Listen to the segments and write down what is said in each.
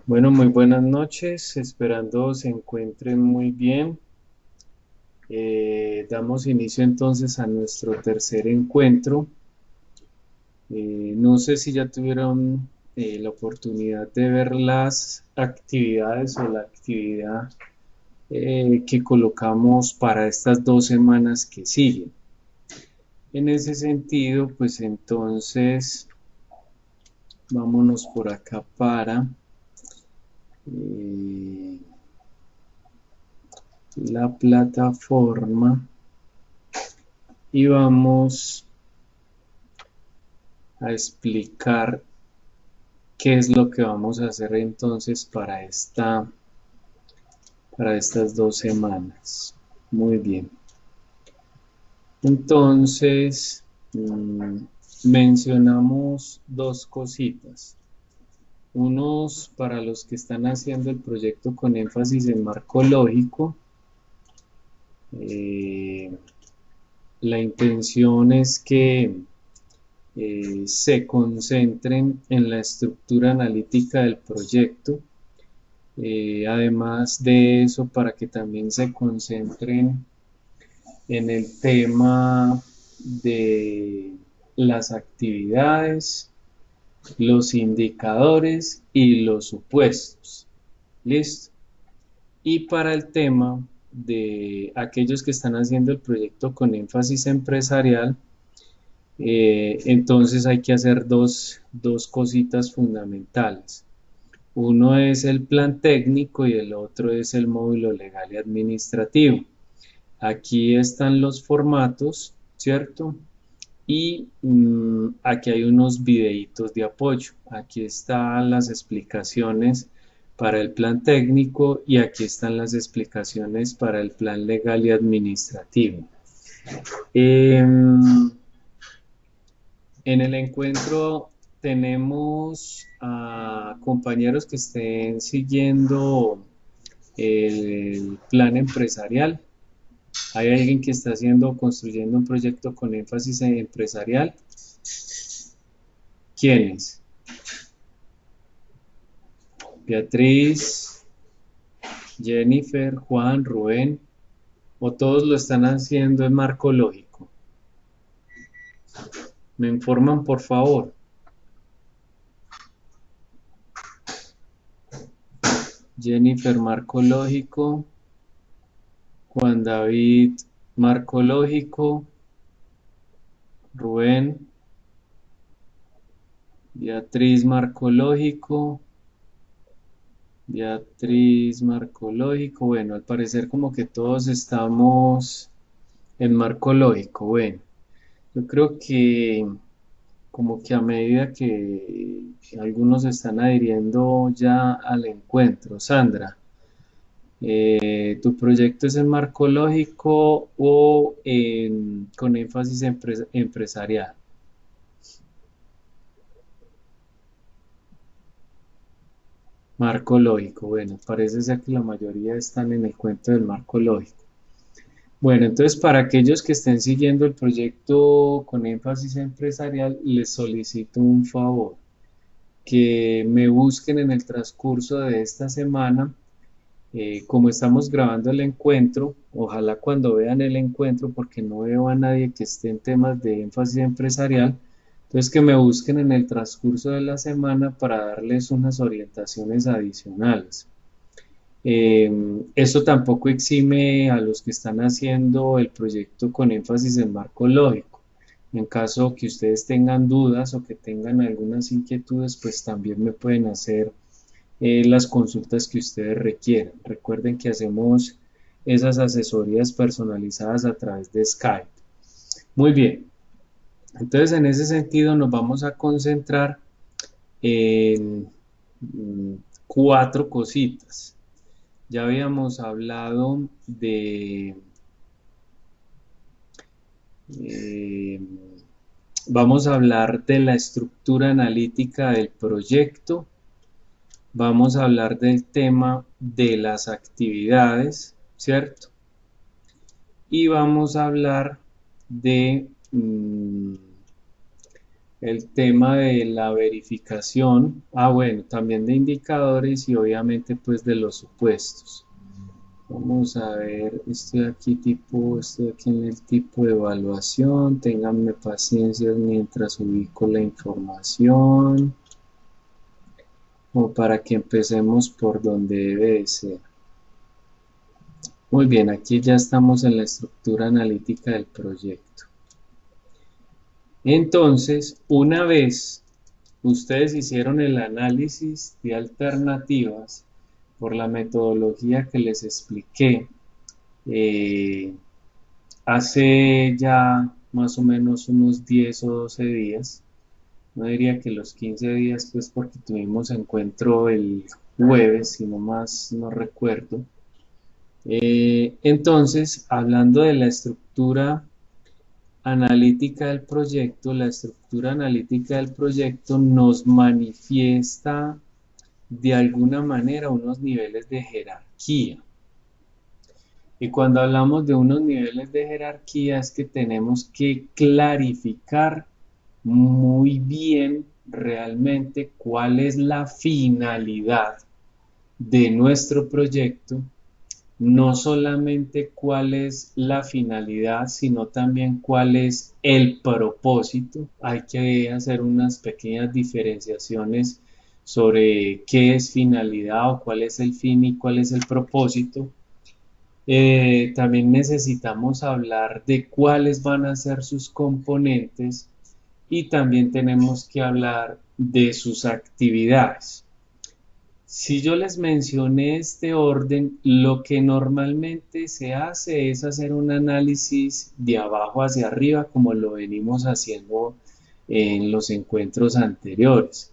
Bueno, muy buenas noches, esperando se encuentren muy bien. Damos inicio entonces a nuestro tercer encuentro. No sé si ya tuvieron la oportunidad de ver las actividades o la actividad que colocamos para estas 2 semanas que siguen. En ese sentido, pues entonces vámonos por acá para eh, la plataforma. Y vamos a explicar qué es lo que vamos a hacer entonces para estas 2 semanas. Muy bien. Entonces, mencionamos dos cositas. Unos para los que están haciendo el proyecto con énfasis en marco lógico. eh, la intención es que se concentren en la estructura analítica del proyecto. Además de eso, para que también se concentren en el tema de las actividades, los indicadores y los supuestos. ¿Listo? Y para el tema de aquellos que están haciendo el proyecto con énfasis empresarial, entonces hay que hacer dos cositas fundamentales. Uno es el plan técnico y el otro es el módulo legal y administrativo. Aquí están los formatos, ¿cierto? Y aquí hay unos videitos de apoyo. Aquí están las explicaciones para el plan técnico y aquí están las explicaciones para el plan legal y administrativo. Em, En el encuentro tenemos a compañeros que estén siguiendo el plan empresarial. Hay alguien que está haciendo, construyendo un proyecto con énfasis en empresarial. ¿Quiénes? Beatriz, Jennifer, Juan, Rubén, o todos lo están haciendo en marco lógico. Me informan, por favor. Jennifer, marco lógico. Juan David, marco lógico. Rubén, Beatriz, marco lógico. Beatriz, marco lógico. Bueno, al parecer como que todos estamos en marco lógico. Bueno, yo creo que como que a medida que algunos están adhiriendo ya al encuentro. Sandra, ¿tu proyecto es en marco lógico o con énfasis empresarial? Marco lógico, bueno, parece ser que la mayoría están en el cuento del marco lógico. Bueno, entonces para aquellos que estén siguiendo el proyecto con énfasis empresarial, les solicito un favor, que me busquen en el transcurso de esta semana. Como estamos grabando el encuentro, ojalá cuando vean el encuentro, porque no veo a nadie que esté en temas de énfasis empresarial, entonces que me busquen en el transcurso de la semana para darles unas orientaciones adicionales. Esto tampoco exime a los que están haciendo el proyecto con énfasis en marco lógico. En caso que ustedes tengan dudas o que tengan algunas inquietudes, pues también me pueden hacer las consultas que ustedes requieran. Recuerden que hacemos esas asesorías personalizadas a través de Skype. Muy bien, entonces en ese sentido nos vamos a concentrar en cuatro cositas. Ya habíamos hablado eh, vamos a hablar de la estructura analítica del proyecto, vamos a hablar del tema de las actividades, ¿cierto? Y vamos a hablar de el tema de la verificación, bueno, también de indicadores y obviamente pues de los supuestos. Vamos a ver, estoy aquí en el tipo de evaluación, ténganme paciencia mientras ubico la información, o para que empecemos por donde debe de ser. Muy bien, aquí ya estamos en la estructura analítica del proyecto. Entonces, una vez ustedes hicieron el análisis de alternativas por la metodología que les expliqué, eh, hace ya más o menos unos 10 o 12 días, no diría que los 15 días, pues porque tuvimos encuentro el jueves, si no más no recuerdo. Entonces, hablando de la estructura analítica del proyecto, la estructura analítica del proyecto nos manifiesta de alguna manera unos niveles de jerarquía. Y cuando hablamos de unos niveles de jerarquía es que tenemos que clarificar muy bien realmente cuál es la finalidad de nuestro proyecto, no solamente cuál es la finalidad, sino también cuál es el propósito. Hay que hacer unas pequeñas diferenciaciones sobre qué es finalidad o cuál es el fin y cuál es el propósito. También necesitamos hablar de cuáles van a ser sus componentes y también tenemos que hablar de sus actividades. Si yo les mencioné este orden, lo que normalmente se hace es hacer un análisis de abajo hacia arriba, como lo venimos haciendo en los encuentros anteriores.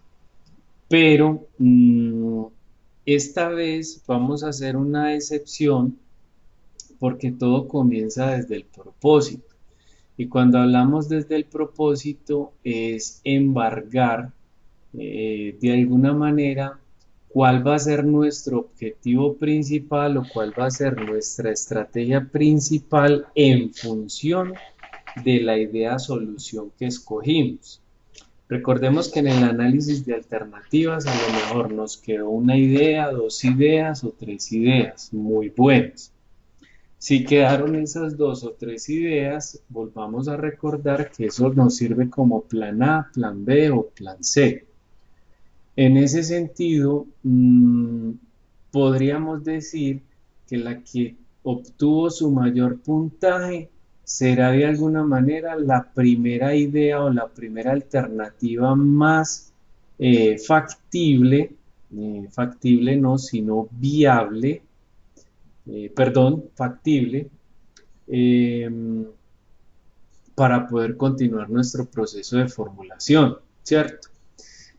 Pero esta vez vamos a hacer una excepción porque todo comienza desde el propósito. Y cuando hablamos desde el propósito es embargar de alguna manera cuál va a ser nuestro objetivo principal o cuál va a ser nuestra estrategia principal en función de la idea solución que escogimos. Recordemos que en el análisis de alternativas a lo mejor nos quedó una idea, dos ideas o tres ideas muy buenas. Si quedaron esas dos o tres ideas, volvamos a recordar que eso nos sirve como plan A, plan B o plan C. En ese sentido, podríamos decir que la que obtuvo su mayor puntaje será de alguna manera la primera idea o la primera alternativa más factible, factible no, sino viable, factible, eh, para poder continuar nuestro proceso de formulación, ¿cierto?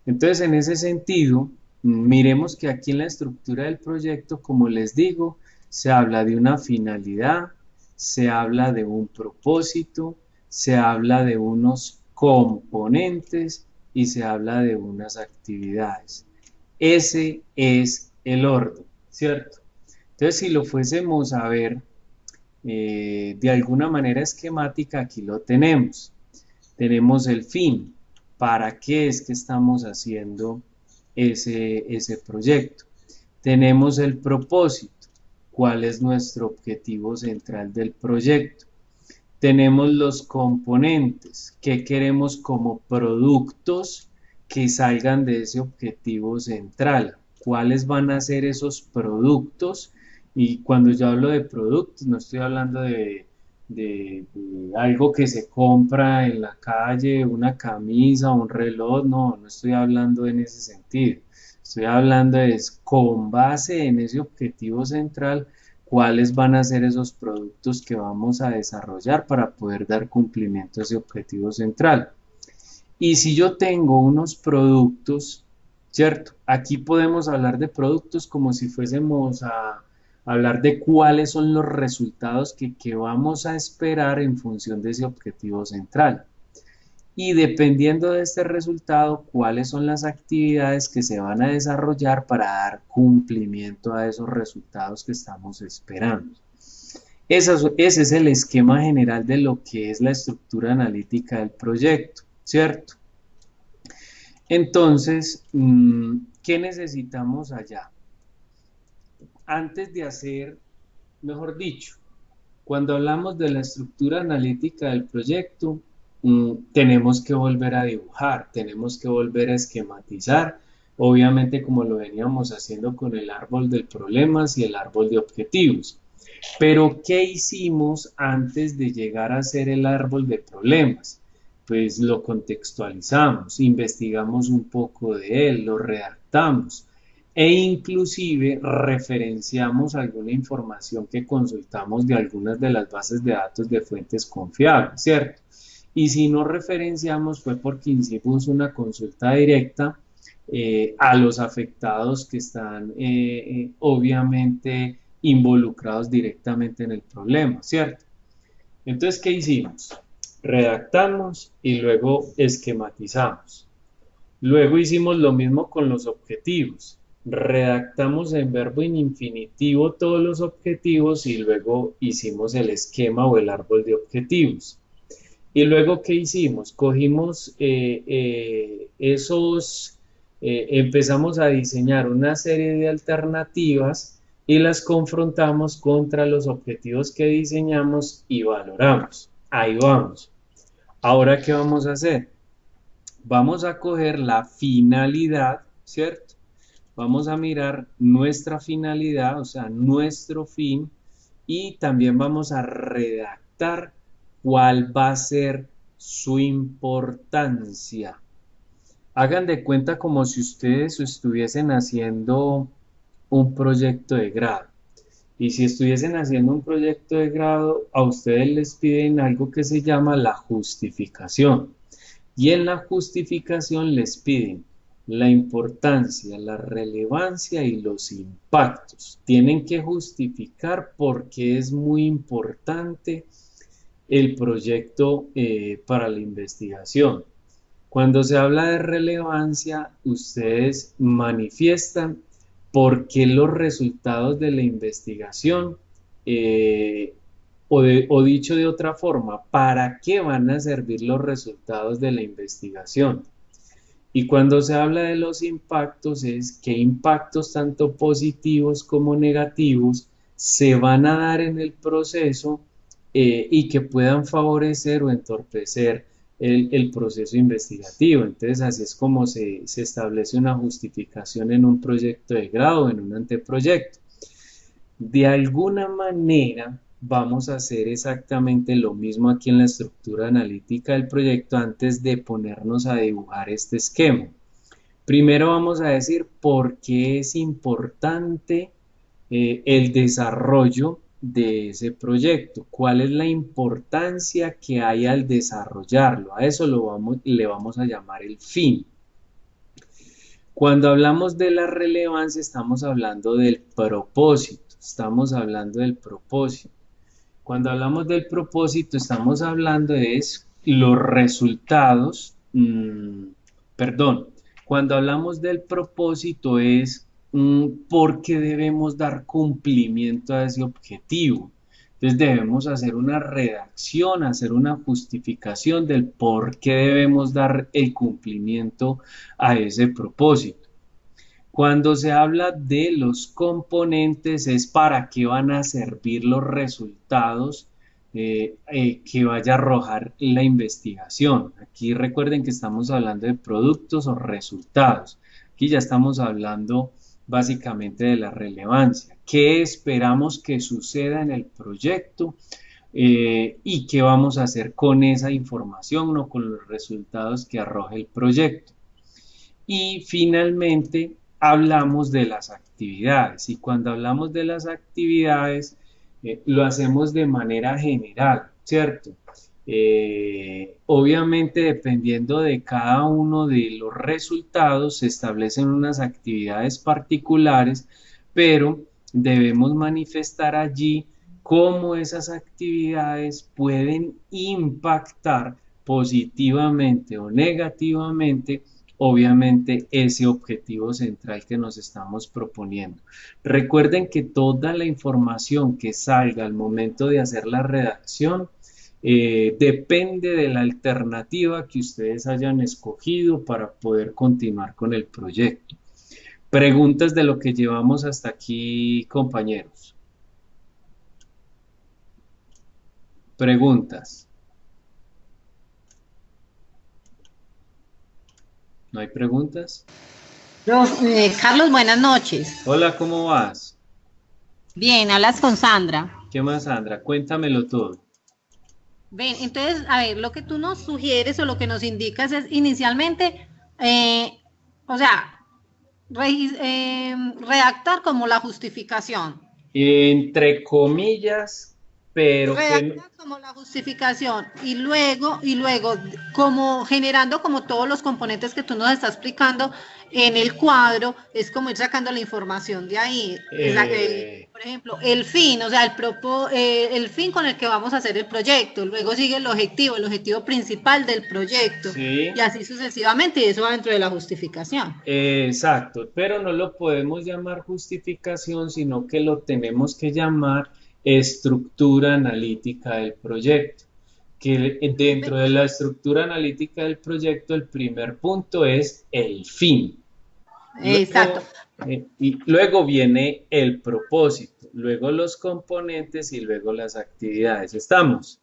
Entonces, en ese sentido, miremos que aquí en la estructura del proyecto, como les digo, se habla de una finalidad, se habla de un propósito, se habla de unos componentes y se habla de unas actividades. Ese es el orden, ¿cierto? Entonces, si lo fuésemos a ver de alguna manera esquemática, aquí lo tenemos. Tenemos el fin. ¿Para qué es que estamos haciendo ese proyecto? Tenemos el propósito. ¿Cuál es nuestro objetivo central del proyecto? Tenemos los componentes. ¿Qué queremos como productos que salgan de ese objetivo central? ¿Cuáles van a ser esos productos? Y cuando yo hablo de productos, no estoy hablando de algo que se compra en la calle, una camisa, un reloj, no estoy hablando en ese sentido. Estoy hablando con base en ese objetivo central, cuáles van a ser esos productos que vamos a desarrollar para poder dar cumplimiento a ese objetivo central. Y si yo tengo unos productos, ¿cierto? Aquí podemos hablar de productos como si fuésemos a hablar de cuáles son los resultados que vamos a esperar en función de ese objetivo central. Y dependiendo de este resultado, cuáles son las actividades que se van a desarrollar para dar cumplimiento a esos resultados que estamos esperando. Ese es el esquema general de lo que es la estructura analítica del proyecto, ¿cierto? Entonces, ¿qué necesitamos allá? Antes de hacer, mejor dicho, cuando hablamos de la estructura analítica del proyecto, tenemos que volver a dibujar, tenemos que volver a esquematizar, obviamente como lo veníamos haciendo con el árbol de problemas y el árbol de objetivos. Pero, ¿qué hicimos antes de llegar a hacer el árbol de problemas? Pues lo contextualizamos, investigamos un poco de él, lo redactamos e inclusive referenciamos alguna información que consultamos de algunas de las bases de datos de fuentes confiables, ¿cierto? Y si no referenciamos fue porque hicimos una consulta directa a los afectados que están obviamente involucrados directamente en el problema, ¿cierto? Entonces, ¿qué hicimos? Redactamos y luego esquematizamos. Luego hicimos lo mismo con los objetivos. Redactamos en verbo en infinitivo todos los objetivos y luego hicimos el esquema o el árbol de objetivos. Y luego, ¿qué hicimos? Cogimos empezamos a diseñar una serie de alternativas y las confrontamos contra los objetivos que diseñamos y valoramos. Ahí vamos. Ahora, ¿qué vamos a hacer? Vamos a coger la finalidad, ¿cierto? Vamos a mirar nuestra finalidad, o sea, nuestro fin, y también vamos a redactar cuál va a ser su importancia. Hagan de cuenta como si ustedes estuviesen haciendo un proyecto de grado. Y si estuviesen haciendo un proyecto de grado, a ustedes les piden algo que se llama la justificación. Y en la justificación les piden la importancia, la relevancia y los impactos. Tienen que justificar por qué es muy importante el proyecto para la investigación. Cuando se habla de relevancia, ustedes manifiestan por qué los resultados de la investigación, o dicho de otra forma, para qué van a servir los resultados de la investigación. Y cuando se habla de los impactos es qué impactos tanto positivos como negativos se van a dar en el proceso y que puedan favorecer o entorpecer el proceso investigativo. Entonces así es como se establece una justificación en un proyecto de grado, en un anteproyecto. De alguna manera vamos a hacer exactamente lo mismo aquí en la estructura analítica del proyecto antes de ponernos a dibujar este esquema. Primero vamos a decir por qué es importante el desarrollo de ese proyecto, cuál es la importancia que hay al desarrollarlo. A eso le vamos a llamar el fin. Cuando hablamos de la relevancia, estamos hablando del propósito, estamos hablando del propósito. Cuando hablamos del propósito, estamos hablando de los resultados, perdón, cuando hablamos del propósito es por qué debemos dar cumplimiento a ese objetivo. Entonces debemos hacer una redacción, hacer una justificación del por qué debemos dar el cumplimiento a ese propósito. Cuando se habla de los componentes es para qué van a servir los resultados que vaya a arrojar la investigación. Aquí recuerden que estamos hablando de productos o resultados. Aquí ya estamos hablando básicamente de la relevancia. ¿Qué esperamos que suceda en el proyecto? Y qué vamos a hacer con esa información o con los resultados que arroje el proyecto. Y finalmente hablamos de las actividades y cuando hablamos de las actividades lo hacemos de manera general, ¿cierto? Obviamente dependiendo de cada uno de los resultados se establecen unas actividades particulares, pero debemos manifestar allí cómo esas actividades pueden impactar positivamente o negativamente obviamente ese objetivo central que nos estamos proponiendo. Recuerden que toda la información que salga al momento de hacer la redacción depende de la alternativa que ustedes hayan escogido para poder continuar con el proyecto. Preguntas de lo que llevamos hasta aquí, compañeros. Preguntas. ¿No hay preguntas? Carlos, buenas noches. Hola, ¿cómo vas? Bien, hablas con Sandra. ¿Qué más, Sandra? Cuéntamelo todo. Ven, entonces, a ver, lo que tú nos sugieres o lo que nos indicas es inicialmente, eh, o sea, redactar como la justificación. Entre comillas, pero que Redactar como la justificación y luego como generando como todos los componentes que tú nos estás explicando en el cuadro, es como ir sacando la información de ahí. eh, Por ejemplo, el fin, o sea, el fin con el que vamos a hacer el proyecto, luego sigue el objetivo principal del proyecto, y sí, así sucesivamente, y eso va dentro de la justificación. exacto, pero no lo podemos llamar justificación, sino que lo tenemos que llamar estructura analítica del proyecto. Que dentro de la estructura analítica del proyecto, el primer punto es el fin. Exacto. Y luego viene el propósito, luego los componentes y luego las actividades. ¿Estamos?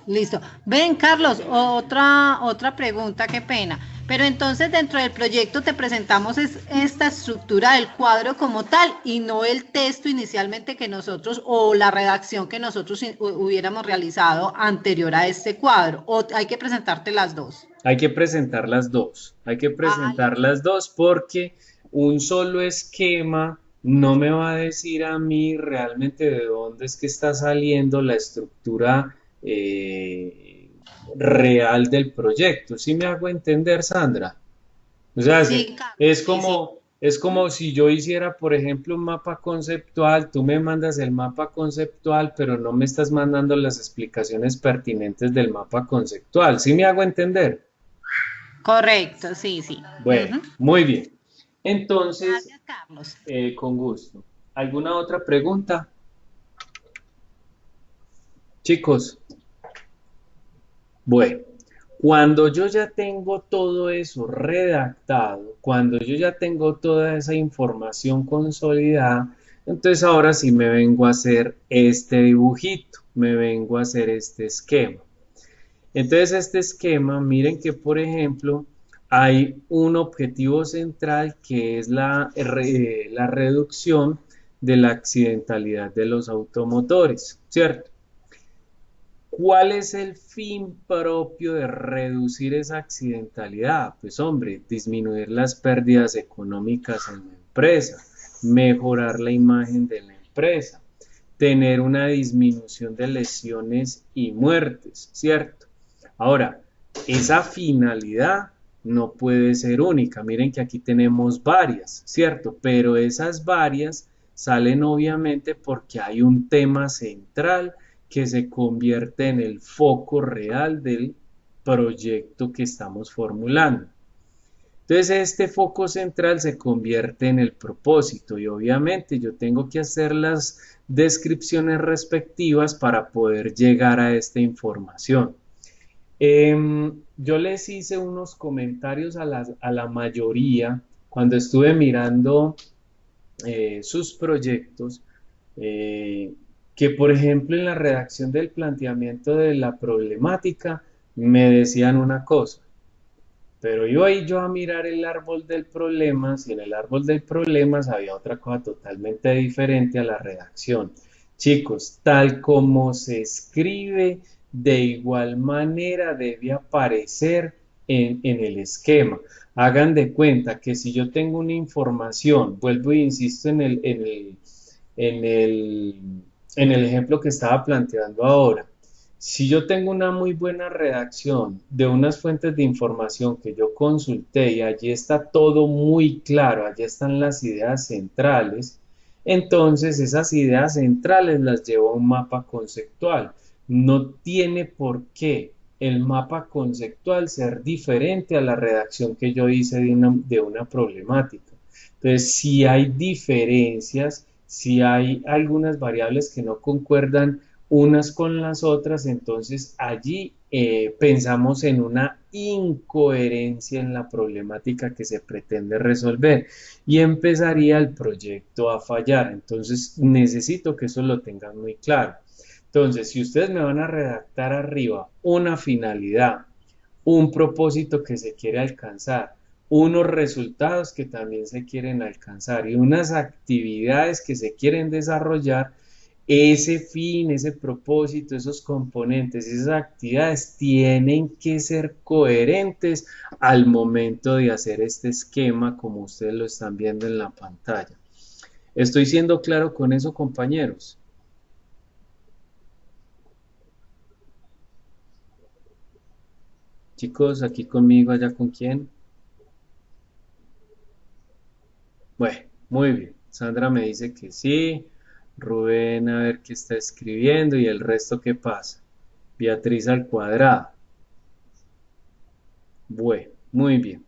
Listo. Ven, Carlos, otra pregunta, qué pena. Pero entonces dentro del proyecto te presentamos esta estructura del cuadro como tal y no el texto inicialmente que nosotros o la redacción que nosotros hubiéramos realizado anterior a este cuadro. O hay que presentarte las dos. Hay que presentar las dos, hay que Ah, presentar listo. las dos porque un solo esquema no me va a decir a mí realmente de dónde es que está saliendo la estructura real del proyecto. ¿Sí me hago entender, Sandra? O sea, Sí, Carlos, sí, sí. es como si yo hiciera, por ejemplo, un mapa conceptual, tú me mandas el mapa conceptual, pero no me estás mandando las explicaciones pertinentes del mapa conceptual. ¿Sí me hago entender? Correcto, sí, sí. Bueno, Ujú. muy bien. Entonces, Gracias, Carlos. con gusto. ¿Alguna otra pregunta? Chicos, bueno, cuando yo ya tengo todo eso redactado, cuando yo ya tengo toda esa información consolidada, entonces ahora sí me vengo a hacer este dibujito, me vengo a hacer este esquema. Entonces, este esquema, miren que, por ejemplo, hay un objetivo central que es la reducción de la accidentalidad de los automotores, ¿cierto? ¿Cuál es el fin propio de reducir esa accidentalidad? Pues hombre, disminuir las pérdidas económicas en la empresa, mejorar la imagen de la empresa, tener una disminución de lesiones y muertes, ¿cierto? Ahora, esa finalidad no puede ser única. Miren que aquí tenemos varias, ¿cierto? Pero esas varias salen obviamente porque hay un tema central que se convierte en el foco real del proyecto que estamos formulando. Entonces este foco central se convierte en el propósito y obviamente yo tengo que hacer las descripciones respectivas para poder llegar a esta información. Yo les hice unos comentarios a la mayoría cuando estuve mirando sus proyectos, eh, que por ejemplo en la redacción del planteamiento de la problemática me decían una cosa, pero iba ahí yo a mirar el árbol del problema, si en el árbol del problema había otra cosa totalmente diferente a la redacción. Chicos, tal como se escribe, de igual manera debe aparecer en el esquema. Hagan de cuenta que si yo tengo una información, vuelvo e insisto en el, en el ejemplo que estaba planteando ahora. Si yo tengo una muy buena redacción de unas fuentes de información que yo consulté y allí está todo muy claro, allí están las ideas centrales, entonces esas ideas centrales las llevo a un mapa conceptual. No tiene por qué el mapa conceptual ser diferente a la redacción que yo hice de una problemática. Entonces, si hay diferencias, si hay algunas variables que no concuerdan unas con las otras, entonces allí pensamos en una incoherencia en la problemática que se pretende resolver y empezaría el proyecto a fallar. Entonces necesito que eso lo tengan muy claro. Entonces, si ustedes me van a redactar arriba una finalidad, un propósito que se quiere alcanzar, unos resultados que también se quieren alcanzar y unas actividades que se quieren desarrollar, ese fin, ese propósito, esos componentes, esas actividades tienen que ser coherentes al momento de hacer este esquema como ustedes lo están viendo en la pantalla. ¿Estoy siendo claro con eso, compañeros? Chicos, aquí conmigo, allá con quién. Bueno, muy bien. Sandra me dice que sí. Rubén a ver qué está escribiendo y el resto qué pasa. Beatriz al cuadrado. Bueno, muy bien.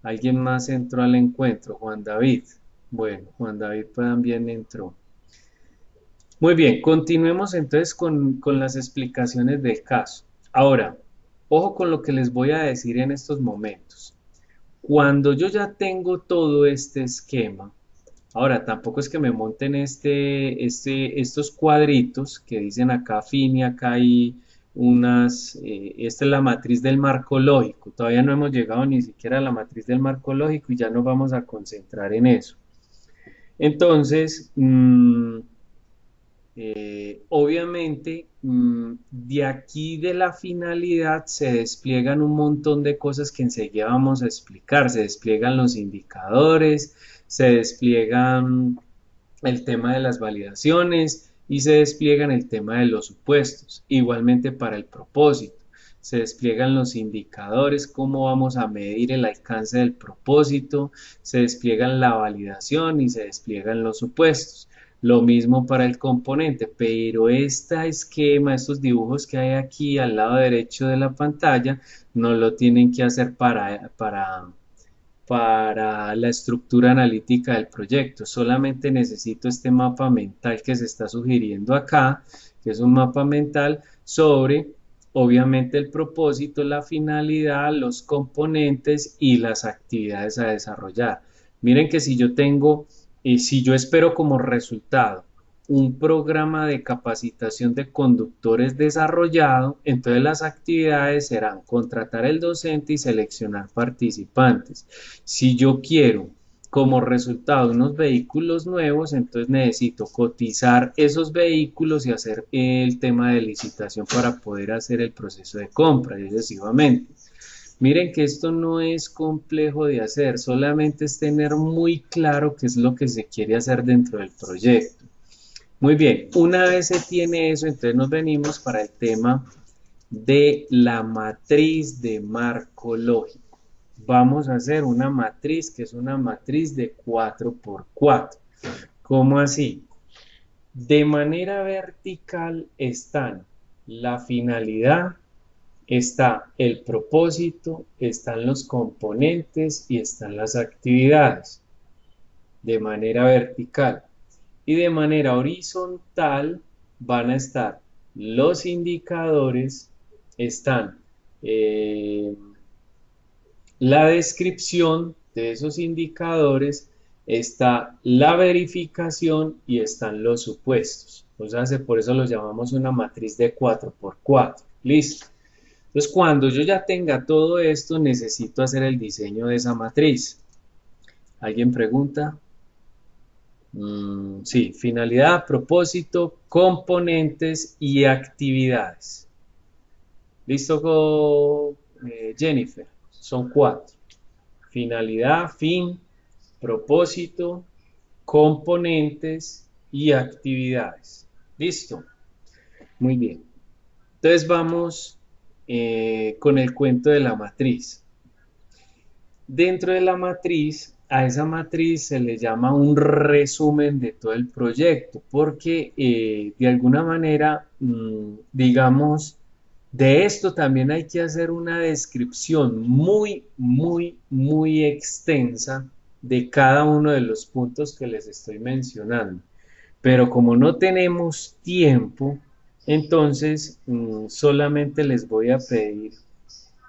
¿Alguien más entró al encuentro? Juan David. Bueno, Juan David también entró. Muy bien, continuemos entonces con las explicaciones del caso. Ahora, ojo con lo que les voy a decir en estos momentos. Cuando yo ya tengo todo este esquema, ahora tampoco es que me monten estos cuadritos que dicen acá fin y acá hay esta es la matriz del marco lógico. Todavía no hemos llegado ni siquiera a la matriz del marco lógico y ya nos vamos a concentrar en eso. Entonces, obviamente, de aquí de la finalidad se despliegan un montón de cosas que enseguida vamos a explicar. Se despliegan los indicadores, se despliegan el tema de las validaciones y se despliegan el tema de los supuestos. Igualmente para el propósito. Se despliegan los indicadores, cómo vamos a medir el alcance del propósito, se despliegan la validación y se despliegan los supuestos. Lo mismo para el componente, pero este esquema, estos dibujos que hay aquí al lado derecho de la pantalla, no lo tienen que hacer para la estructura analítica del proyecto. Solamente necesito este mapa mental que se está sugiriendo acá, que es un mapa mental sobre, obviamente, el propósito, la finalidad, los componentes y las actividades a desarrollar. Miren que si yo tengo y si yo espero como resultado un programa de capacitación de conductores desarrollado, entonces las actividades serán contratar el docente y seleccionar participantes. Si yo quiero como resultado unos vehículos nuevos, entonces necesito cotizar esos vehículos y hacer el tema de licitación para poder hacer el proceso de compra y sucesivamente. Miren que esto no es complejo de hacer, solamente es tener muy claro qué es lo que se quiere hacer dentro del proyecto. Muy bien, una vez se tiene eso, entonces nos venimos para el tema de la matriz de marco lógico. Vamos a hacer una matriz que es una matriz de 4 por 4. ¿Cómo así? De manera vertical están la finalidad, está el propósito, están los componentes y están las actividades de manera vertical. Y de manera horizontal van a estar los indicadores, están la descripción de esos indicadores, está la verificación y están los supuestos. O sea, por eso los llamamos una matriz de 4 por 4. Listo. Entonces, cuando yo ya tenga todo esto, necesito hacer el diseño de esa matriz. ¿Alguien pregunta? Sí, finalidad, propósito, componentes y actividades. ¿Listo, Jennifer? Son 4. Finalidad, fin, propósito, componentes y actividades. ¿Listo? Muy bien. Entonces vamos con el cuento de la matriz. Dentro de la matriz, a esa matriz se le llama un resumen de todo el proyecto, porque de alguna manera, digamos, de esto también hay que hacer una descripción muy, muy, muy extensa de cada uno de los puntos que les estoy mencionando. Pero como no tenemos tiempo, Entonces, solamente les voy a pedir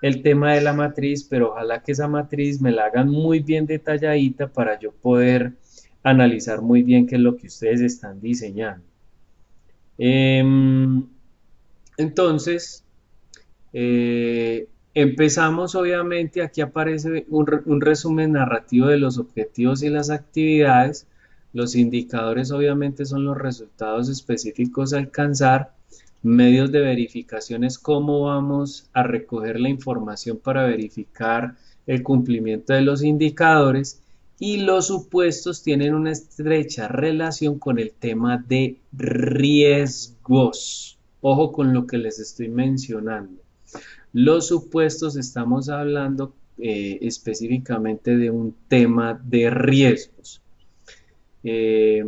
el tema de la matriz, pero ojalá que esa matriz me la hagan muy bien detalladita para yo poder analizar muy bien qué es lo que ustedes están diseñando. Em, entonces, empezamos obviamente, aquí aparece un resumen narrativo de los objetivos y las actividades. Los indicadores obviamente son los resultados específicos a alcanzar. Medios de verificación es cómo vamos a recoger la información para verificar el cumplimiento de los indicadores. Y los supuestos tienen una estrecha relación con el tema de riesgos. Ojo con lo que les estoy mencionando. Los supuestos estamos hablando específicamente de un tema de riesgos. Eh,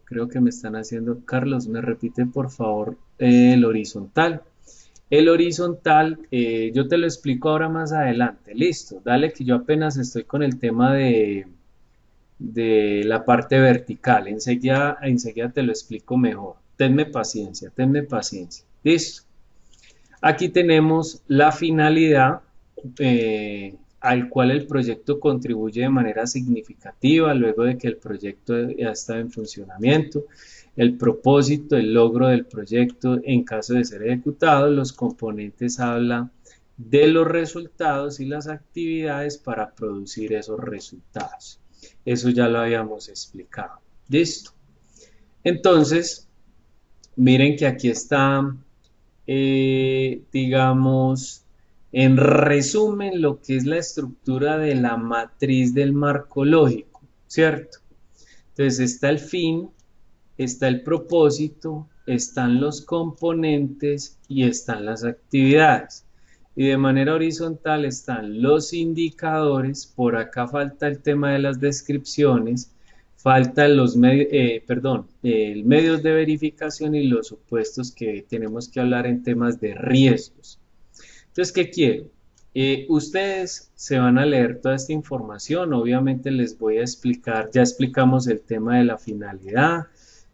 Creo que me están haciendo, Carlos, me repite por favor el horizontal. El horizontal, yo te lo explico ahora más adelante. Listo, dale que yo apenas estoy con el tema de la parte vertical. Enseguida te lo explico mejor. Tenme paciencia, tenme paciencia. Listo. Aquí tenemos la finalidad al cual el proyecto contribuye de manera significativa luego de que el proyecto ya está en funcionamiento, el propósito, el logro del proyecto en caso de ser ejecutado, los componentes hablan de los resultados y las actividades para producir esos resultados. Eso ya lo habíamos explicado. ¿Listo? Entonces, miren que aquí está digamos, en resumen, lo que es la estructura de la matriz del marco lógico, ¿cierto? Entonces está el fin, está el propósito, están los componentes y están las actividades. Y de manera horizontal están los indicadores, por acá falta el tema de las descripciones, faltan los medios de verificación y los supuestos que tenemos que hablar en temas de riesgos. Entonces, ¿qué quiero? Ustedes se van a leer toda esta información, obviamente les voy a explicar, ya explicamos el tema de la finalidad,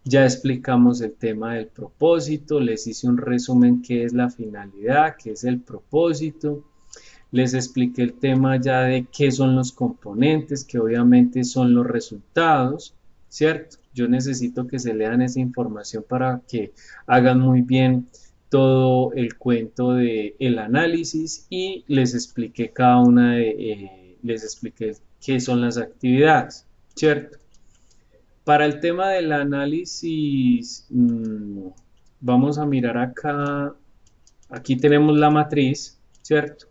ya explicamos el tema del propósito, les hice un resumen qué es la finalidad, qué es el propósito, les expliqué el tema ya de qué son los componentes, que obviamente son los resultados, ¿cierto? Yo necesito que se lean esa información para que hagan muy bien todo el cuento del análisis y les expliqué les expliqué qué son las actividades, ¿cierto? Para el tema del análisis, vamos a mirar acá, aquí tenemos la matriz, ¿cierto?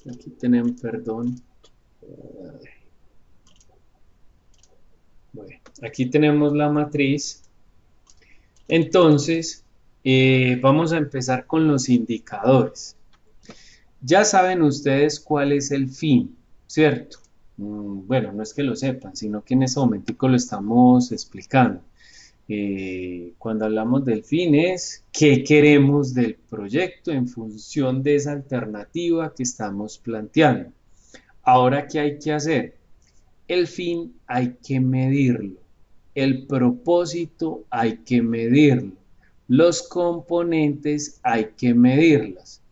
Aquí tenemos, perdón. Bueno, aquí tenemos la matriz. Entonces, vamos a empezar con los indicadores. Ya saben ustedes cuál es el fin, ¿cierto? Bueno, no es que lo sepan, sino que en ese momentico lo estamos explicando. Cuando hablamos del fin es qué queremos del proyecto en función de esa alternativa que estamos planteando. Ahora, ¿qué hay que hacer? El fin hay que medirlo, el propósito hay que medirlo, los componentes hay que medirlas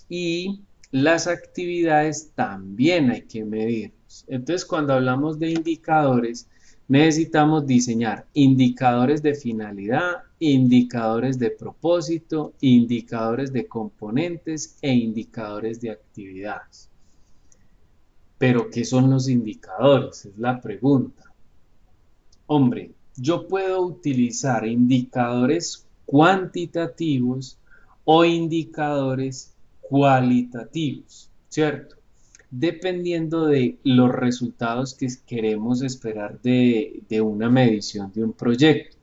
y las actividades también hay que medirlas. Entonces, cuando hablamos de indicadores, necesitamos diseñar indicadores de finalidad, indicadores de propósito, indicadores de componentes e indicadores de actividades. Pero, ¿qué son los indicadores? Es la pregunta. Hombre, yo puedo utilizar indicadores cuantitativos o indicadores cualitativos, ¿cierto? Dependiendo de los resultados que queremos esperar de una medición de un proyecto.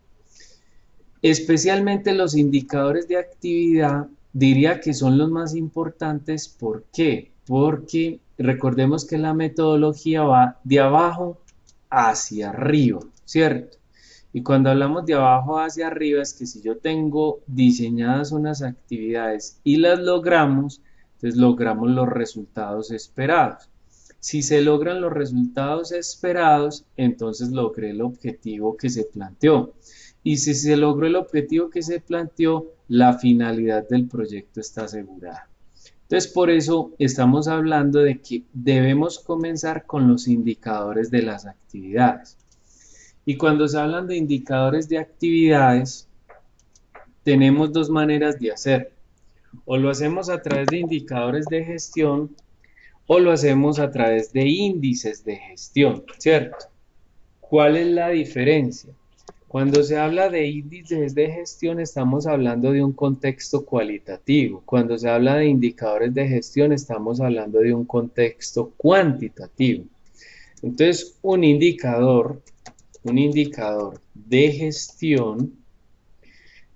Especialmente los indicadores de actividad, diría que son los más importantes. ¿Por qué? Porque recordemos que la metodología va de abajo hacia arriba, ¿cierto? Y cuando hablamos de abajo hacia arriba es que si yo tengo diseñadas unas actividades y las logramos, entonces logramos los resultados esperados. Si se logran los resultados esperados, entonces logré el objetivo que se planteó. y si se logró el objetivo que se planteó, la finalidad del proyecto está asegurada. Entonces, por eso estamos hablando de que debemos comenzar con los indicadores de las actividades. Y cuando se hablan de indicadores de actividades, tenemos dos maneras de hacerlo. O lo hacemos a través de indicadores de gestión o lo hacemos a través de índices de gestión, ¿cierto? ¿Cuál es la diferencia? Cuando se habla de índices de gestión estamos hablando de un contexto cualitativo. Cuando se habla de indicadores de gestión estamos hablando de un contexto cuantitativo. Entonces, un indicador de gestión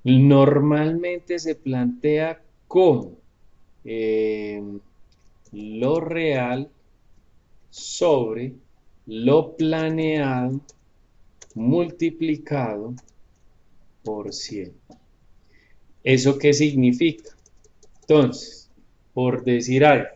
normalmente se plantea como lo real sobre lo planeado multiplicado por 100. ¿Eso qué significa? Entonces, por decir algo,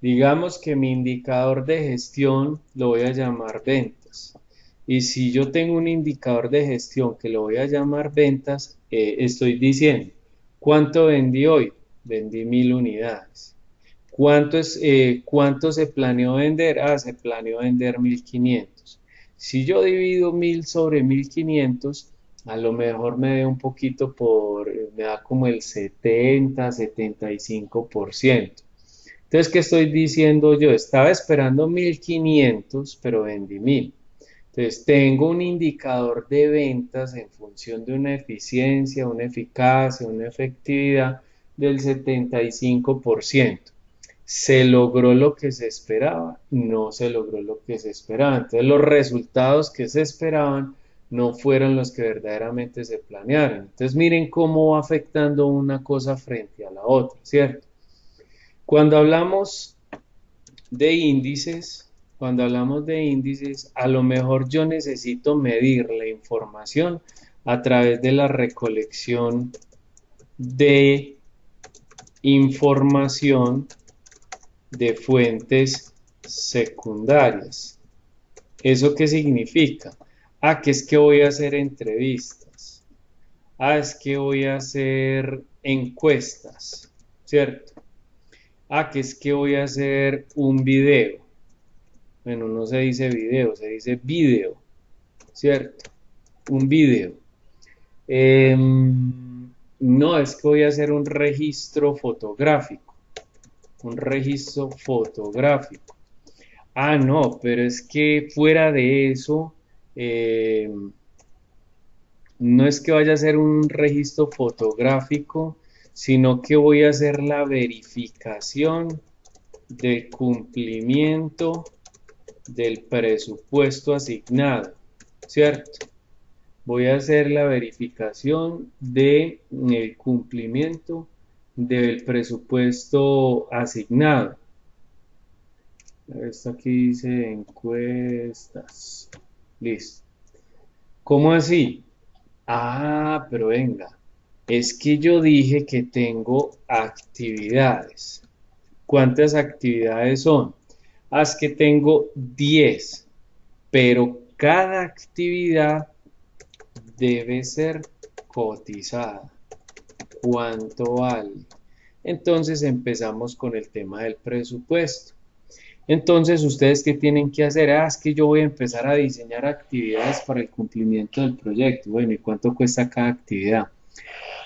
digamos que mi indicador de gestión lo voy a llamar ventas. Y si yo tengo un indicador de gestión que lo voy a llamar ventas, estoy diciendo, ¿cuánto vendí hoy? Vendí 1000 unidades. ¿Cuánto se planeó vender? Se planeó vender 1500. Si yo divido 1000 sobre 1500, a lo mejor me da un poquito me da como el 75%. Entonces, ¿qué estoy diciendo yo? Estaba esperando 1500, pero vendí 1000. Entonces, tengo un indicador de ventas en función de una eficiencia, una eficacia, una efectividad del 75%. ¿Se logró lo que se esperaba? No se logró lo que se esperaba. Entonces, los resultados que se esperaban no fueron los que verdaderamente se planearon. Entonces, miren cómo va afectando una cosa frente a la otra, ¿cierto? Cuando hablamos de índices, a lo mejor yo necesito medir la información a través de la recolección de información de fuentes secundarias. ¿Eso qué significa? Que es que voy a hacer entrevistas. Es que voy a hacer encuestas, ¿cierto? Que es que voy a hacer un video. Bueno, no se dice video, se dice video, ¿cierto? Un video. No, es que voy a hacer un registro fotográfico. Un registro fotográfico. No, pero es que fuera de eso, no es que vaya a hacer un registro fotográfico, sino que voy a hacer la verificación del cumplimiento del presupuesto asignado, ¿cierto? Voy a hacer la verificación del cumplimiento del presupuesto asignado. Esto aquí dice encuestas. Listo. ¿Cómo así? Pero venga. Es que yo dije que tengo actividades. ¿Cuántas actividades son? Es que tengo 10, pero cada actividad debe ser cotizada. ¿Cuánto vale? Entonces empezamos con el tema del presupuesto. Entonces, ¿ustedes qué tienen que hacer? Es que yo voy a empezar a diseñar actividades para el cumplimiento del proyecto. Bueno, ¿y cuánto cuesta cada actividad?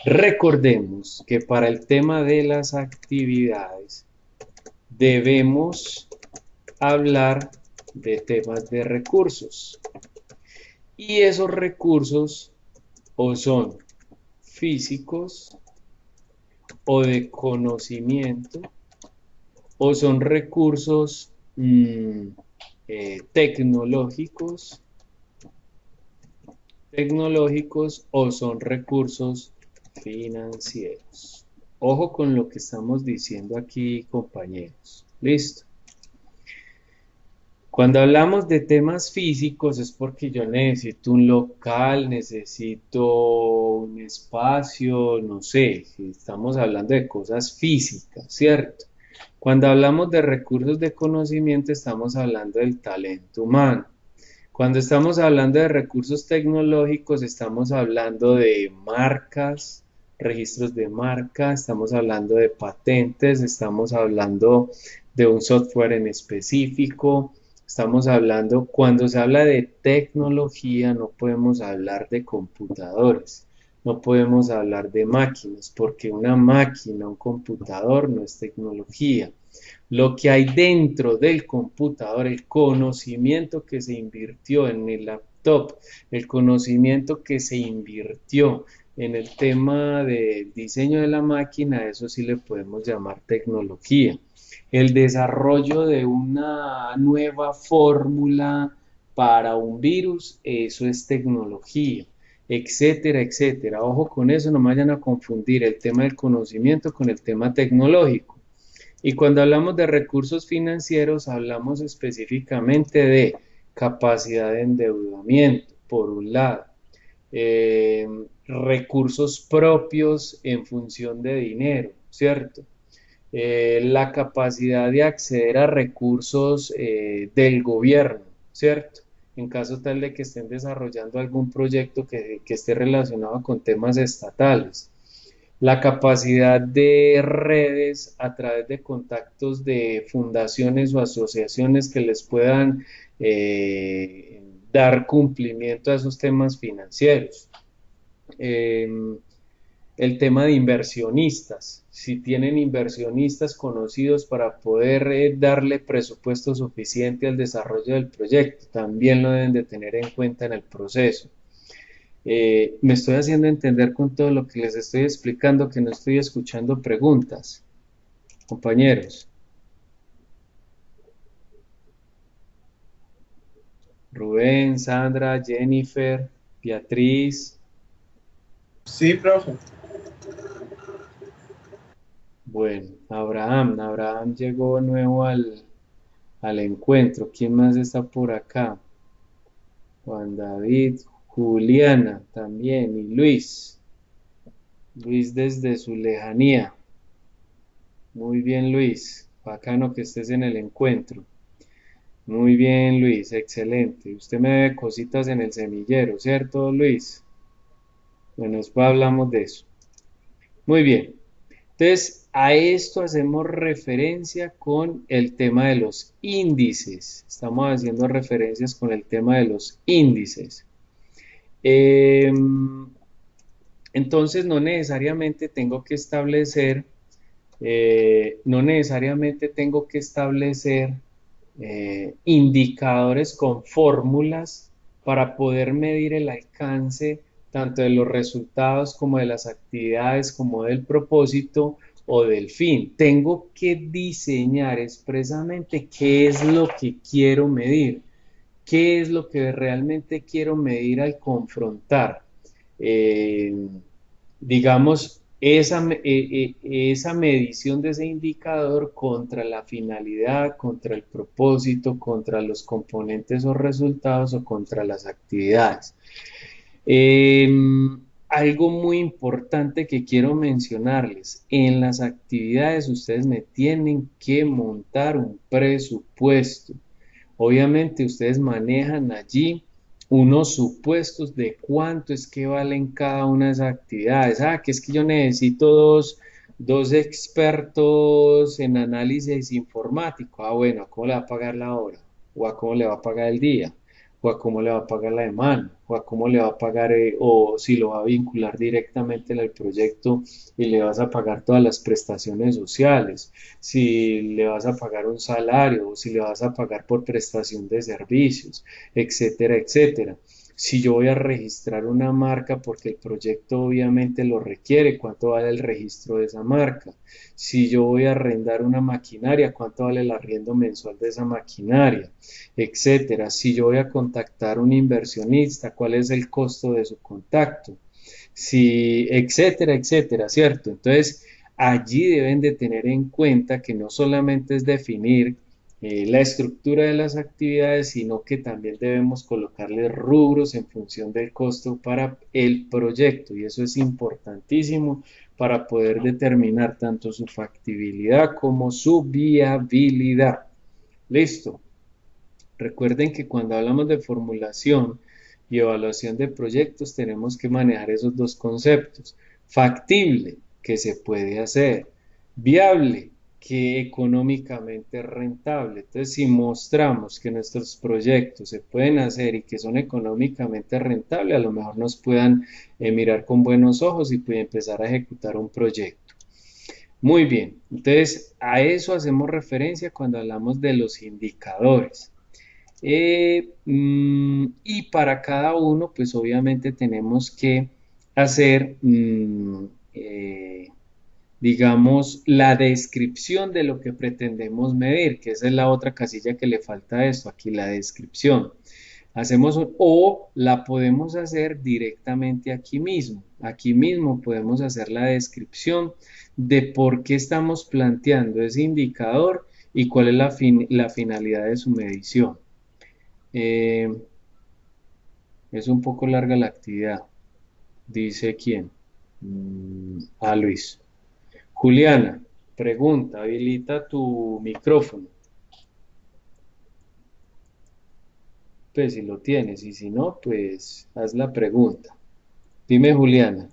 Recordemos que para el tema de las actividades debemos hablar de temas de recursos. Y esos recursos o son físicos o de conocimiento o son recursos tecnológicos o son recursos financieros. Ojo con lo que estamos diciendo aquí, compañeros. ¿Listo? Cuando hablamos de temas físicos es porque yo necesito un local, necesito un espacio, no sé, si estamos hablando de cosas físicas, ¿cierto? Cuando hablamos de recursos de conocimiento estamos hablando del talento humano. Cuando estamos hablando de recursos tecnológicos, estamos hablando de marcas, registros de marca, estamos hablando de patentes, estamos hablando de un software en específico, estamos hablando, cuando se habla de tecnología, no podemos hablar de computadores, no podemos hablar de máquinas, porque una máquina, un computador no es tecnología. Lo que hay dentro del computador, el conocimiento que se invirtió en el laptop, el conocimiento que se invirtió en el tema del diseño de la máquina, eso sí le podemos llamar tecnología. El desarrollo de una nueva fórmula para un virus, eso es tecnología, etcétera, etcétera. Ojo con eso, no me vayan a confundir el tema del conocimiento con el tema tecnológico. Y cuando hablamos de recursos financieros, hablamos específicamente de capacidad de endeudamiento, por un lado, recursos propios en función de dinero, ¿cierto? La capacidad de acceder a recursos del gobierno, ¿cierto? En caso tal de que estén desarrollando algún proyecto que esté relacionado con temas estatales, la capacidad de redes a través de contactos de fundaciones o asociaciones que les puedan dar cumplimiento a esos temas financieros. Eh, el tema de inversionistas, si tienen inversionistas conocidos para poder darle presupuesto suficiente al desarrollo del proyecto, también lo deben de tener en cuenta en el proceso. Me estoy haciendo entender con todo lo que les estoy explicando, que no estoy escuchando preguntas, compañeros. Rubén, Sandra, Jennifer, Beatriz. Sí, profe. Bueno, Abraham llegó nuevo al encuentro. ¿Quién más está por acá? Juan David, Juliana también y Luis. Luis desde su lejanía. Muy bien, Luis. Bacano que estés en el encuentro. Muy bien, Luis, excelente. Usted me debe cositas en el semillero, ¿cierto, Luis? Bueno, después hablamos de eso. Muy bien. Entonces, a esto hacemos referencia con el tema de los índices. Estamos haciendo referencias con el tema de los índices. Entonces, no necesariamente tengo que establecer, indicadores con fórmulas para poder medir el alcance tanto de los resultados como de las actividades, como del propósito o del fin. Tengo que diseñar expresamente qué es lo que quiero medir, qué es lo que realmente quiero medir al confrontar, eh, digamos, esa medición de ese indicador contra la finalidad, contra el propósito, contra los componentes o resultados o contra las actividades. Eh, Algo muy importante que quiero mencionarles, en las actividades ustedes me tienen que montar un presupuesto. Obviamente ustedes manejan allí unos supuestos de cuánto es que valen cada una de esas actividades. Ah, que es que yo necesito dos expertos en análisis informático. Ah, bueno, ¿a cómo le va a pagar la hora? ¿O a cómo le va a pagar el día? ¿O a cómo le va a pagar la demanda? ¿O a cómo le va a pagar, o si lo va a vincular directamente al proyecto y le vas a pagar todas las prestaciones sociales? Si le vas a pagar un salario o si le vas a pagar por prestación de servicios, etcétera, etcétera. Si yo voy a registrar una marca porque el proyecto obviamente lo requiere, ¿cuánto vale el registro de esa marca? Si yo voy a arrendar una maquinaria, ¿cuánto vale el arriendo mensual de esa maquinaria? Etcétera. Si yo voy a contactar a un inversionista, ¿cuál es el costo de su contacto? Si, etcétera, etcétera, ¿cierto? Entonces, allí deben de tener en cuenta que no solamente es definir la estructura de las actividades, sino que también debemos colocarle rubros en función del costo para el proyecto y eso es importantísimo para poder determinar tanto su factibilidad como su viabilidad. Listo. Recuerden que cuando hablamos de formulación y evaluación de proyectos tenemos que manejar esos dos conceptos. Factible, que se puede hacer. Viable, que económicamente es rentable. Entonces, si mostramos que nuestros proyectos se pueden hacer y que son económicamente rentables, a lo mejor nos puedan mirar con buenos ojos y pueden empezar a ejecutar un proyecto. Muy bien, entonces a eso hacemos referencia cuando hablamos de los indicadores. Y para cada uno, pues obviamente tenemos que hacer, digamos, la descripción de lo que pretendemos medir, que esa es la otra casilla que le falta a esto, aquí la descripción. O la podemos hacer directamente aquí mismo. Aquí mismo podemos hacer la descripción de por qué estamos planteando ese indicador y cuál es la finalidad de su medición. Eh, es un poco larga la actividad. Dice quién. Luis. Juliana, pregunta, habilita tu micrófono. Pues si lo tienes y si no, pues haz la pregunta. Dime, Juliana.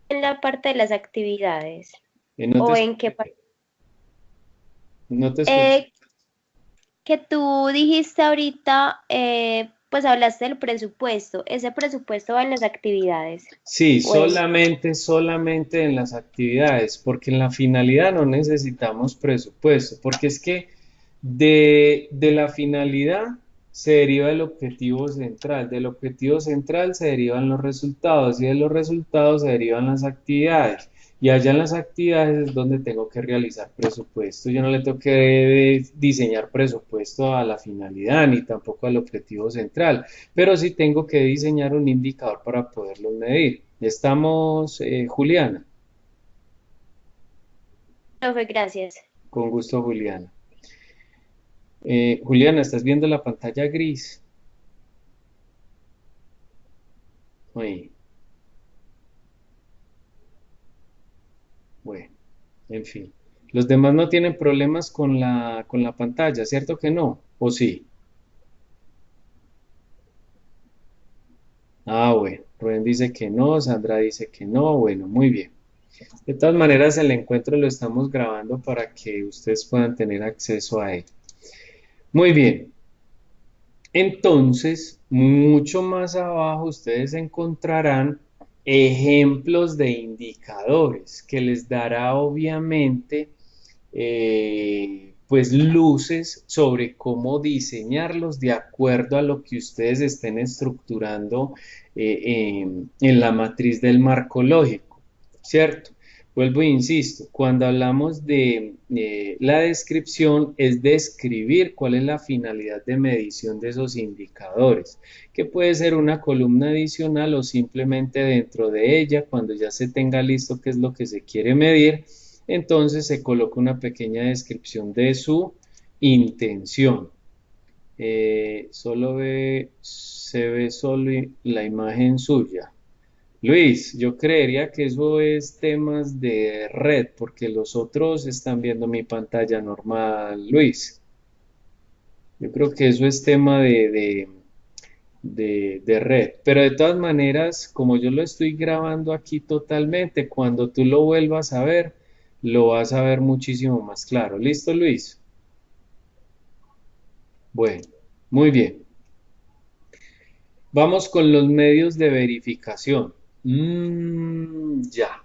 En la parte de las actividades. No te ¿O en qué escuché. parte? No te escuché. Que tú dijiste ahorita, pues hablaste del presupuesto. ¿Ese presupuesto va en las actividades? Sí, Pues, solamente en las actividades, porque en la finalidad no necesitamos presupuesto, porque es que de la finalidad se deriva el objetivo central, del objetivo central se derivan los resultados y de los resultados se derivan las actividades. Y allá en las actividades es donde tengo que realizar presupuesto. Yo no le tengo que diseñar presupuesto a la finalidad ni tampoco al objetivo central, pero sí tengo que diseñar un indicador para poderlo medir. ¿Estamos, Juliana? profe, gracias. Con gusto, Juliana. Juliana, ¿estás viendo la pantalla gris? Uy, bueno, en fin. Los demás no tienen problemas con la pantalla, ¿cierto que no? ¿O sí? Ah, bueno, Rubén dice que no, Sandra dice que no, bueno, muy bien. De todas maneras, el encuentro lo estamos grabando para que ustedes puedan tener acceso a él. Muy bien, entonces, mucho más abajo ustedes encontrarán ejemplos de indicadores que les dará obviamente pues luces sobre cómo diseñarlos de acuerdo a lo que ustedes estén estructurando en la matriz del marco lógico, ¿cierto? Vuelvo e insisto, cuando hablamos de la descripción es describir cuál es la finalidad de medición de esos indicadores, que puede ser una columna adicional o simplemente dentro de ella, cuando ya se tenga listo qué es lo que se quiere medir, entonces se coloca una pequeña descripción de su intención. Se ve solo la imagen suya. Luis, yo creería que eso es temas de red, porque los otros están viendo mi pantalla normal, Luis. Yo creo que eso es tema de red. Pero de todas maneras, como yo lo estoy grabando aquí totalmente, cuando tú lo vuelvas a ver, lo vas a ver muchísimo más claro. ¿Listo, Luis? Bueno, muy bien. Vamos con los medios de verificación. Ya.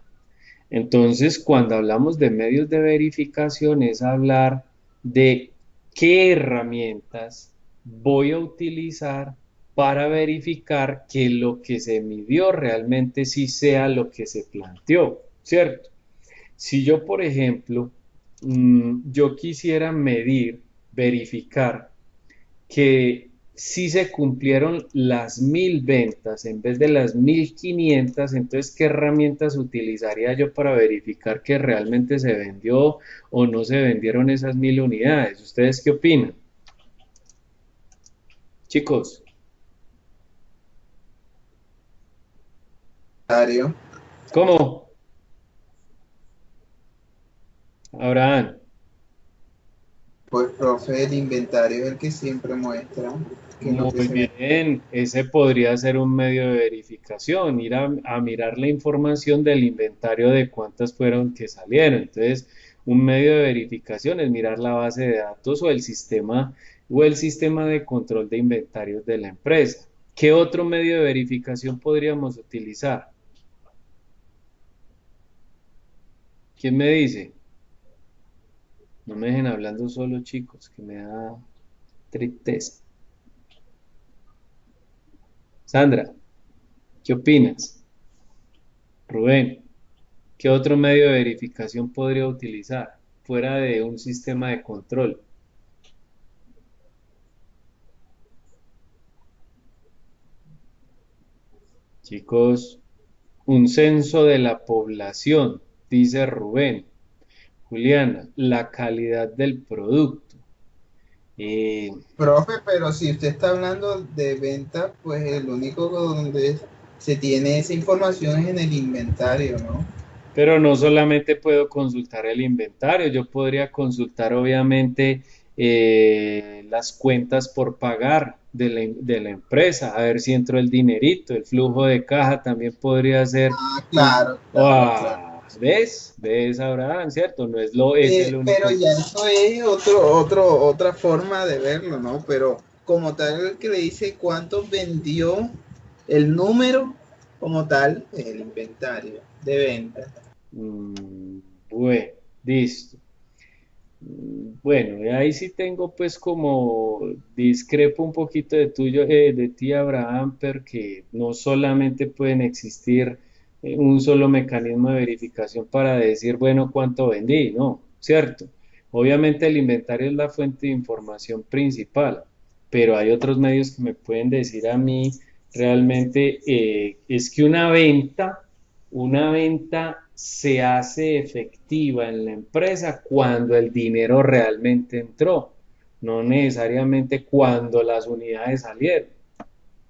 Entonces, cuando hablamos de medios de verificación es hablar de qué herramientas voy a utilizar para verificar que lo que se midió realmente sí sea lo que se planteó, ¿cierto? Si yo, por ejemplo, yo quisiera medir, verificar que sí se cumplieron las 1000 ventas en vez de las 1500, entonces, ¿qué herramientas utilizaría yo para verificar que realmente se vendió o no se vendieron esas 1000 unidades? ¿Ustedes qué opinan? Chicos, Dario. ¿cómo? Abraham, Pues, profe, el inventario es el que siempre muestra qué es lo que Muy se ve. bien, ese podría ser un medio de verificación, ir a mirar la información del inventario de cuántas fueron que salieron. Entonces, un medio de verificación es mirar la base de datos o el sistema de control de inventarios de la empresa. ¿Qué otro medio de verificación podríamos utilizar? ¿Quién me dice? No me dejen hablando solo, chicos, que me da tristeza. Sandra, ¿qué opinas? Rubén, ¿qué otro medio de verificación podría utilizar fuera de un sistema de control? Chicos, un censo de la población, dice Rubén. Juliana, la calidad del producto. Eh, Profe, pero si usted está hablando de ventas, pues el único donde se tiene esa información es en el inventario, ¿no? Pero no solamente puedo consultar el inventario, yo podría consultar obviamente las cuentas por pagar de la empresa, a ver si entró el dinerito, el flujo de caja también podría ser Ah, un... claro, claro, claro. Ah, ¿ves? ¿Ves, Abraham? ¿Cierto? No es el Pero único. ya eso es otra forma de verlo, ¿no? Pero como tal, el que le dice cuánto vendió, el número como tal, es el inventario de venta. Mm, bueno, listo. Bueno, y ahí sí tengo pues como discrepo un poquito de tuyo, de ti, Abraham, porque no solamente pueden existir un solo mecanismo de verificación para decir, bueno, cuánto vendí, no, ¿cierto? Obviamente el inventario es la fuente de información principal, pero hay otros medios que me pueden decir a mí realmente es que una venta se hace efectiva en la empresa cuando el dinero realmente entró, no necesariamente cuando las unidades salieron.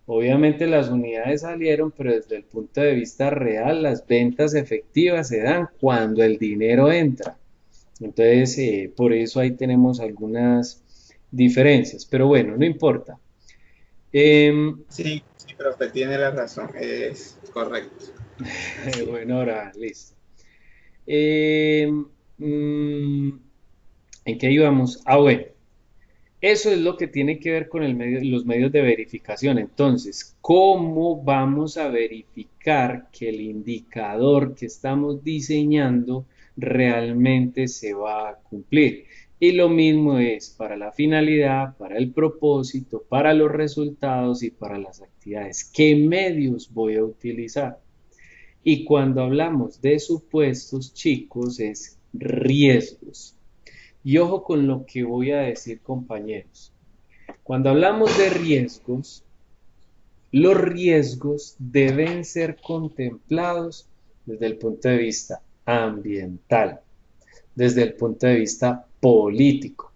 Obviamente las unidades salieron, pero desde el punto de vista real, las ventas efectivas se dan cuando el dinero entra. Entonces, por eso ahí tenemos algunas diferencias, pero bueno, no importa. Em, Sí, sí, profe, tiene la razón, es correcto. Así es. bueno, ahora, listo. Eh, mm, ¿En qué íbamos? Ah, bueno, eso es lo que tiene que ver con los medios de verificación. Entonces, ¿cómo vamos a verificar que el indicador que estamos diseñando realmente se va a cumplir? Y lo mismo es para la finalidad, para el propósito, para los resultados y para las actividades. ¿Qué medios voy a utilizar? Y cuando hablamos de supuestos, chicos, es riesgos. Y ojo con lo que voy a decir, compañeros. Cuando hablamos de riesgos, los riesgos deben ser contemplados desde el punto de vista ambiental, desde el punto de vista político,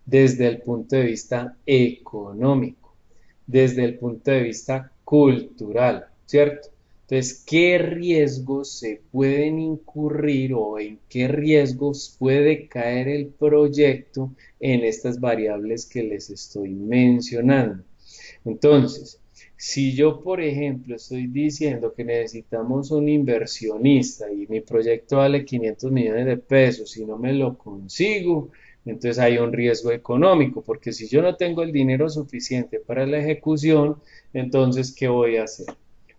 desde el punto de vista económico, desde el punto de vista cultural, ¿cierto? Entonces, ¿qué riesgos se pueden incurrir o en qué riesgos puede caer el proyecto en estas variables que les estoy mencionando? Entonces, si yo, por ejemplo, estoy diciendo que necesitamos un inversionista y mi proyecto vale 500 millones de pesos y no me lo consigo, entonces hay un riesgo económico, porque si yo no tengo el dinero suficiente para la ejecución, entonces, ¿qué voy a hacer?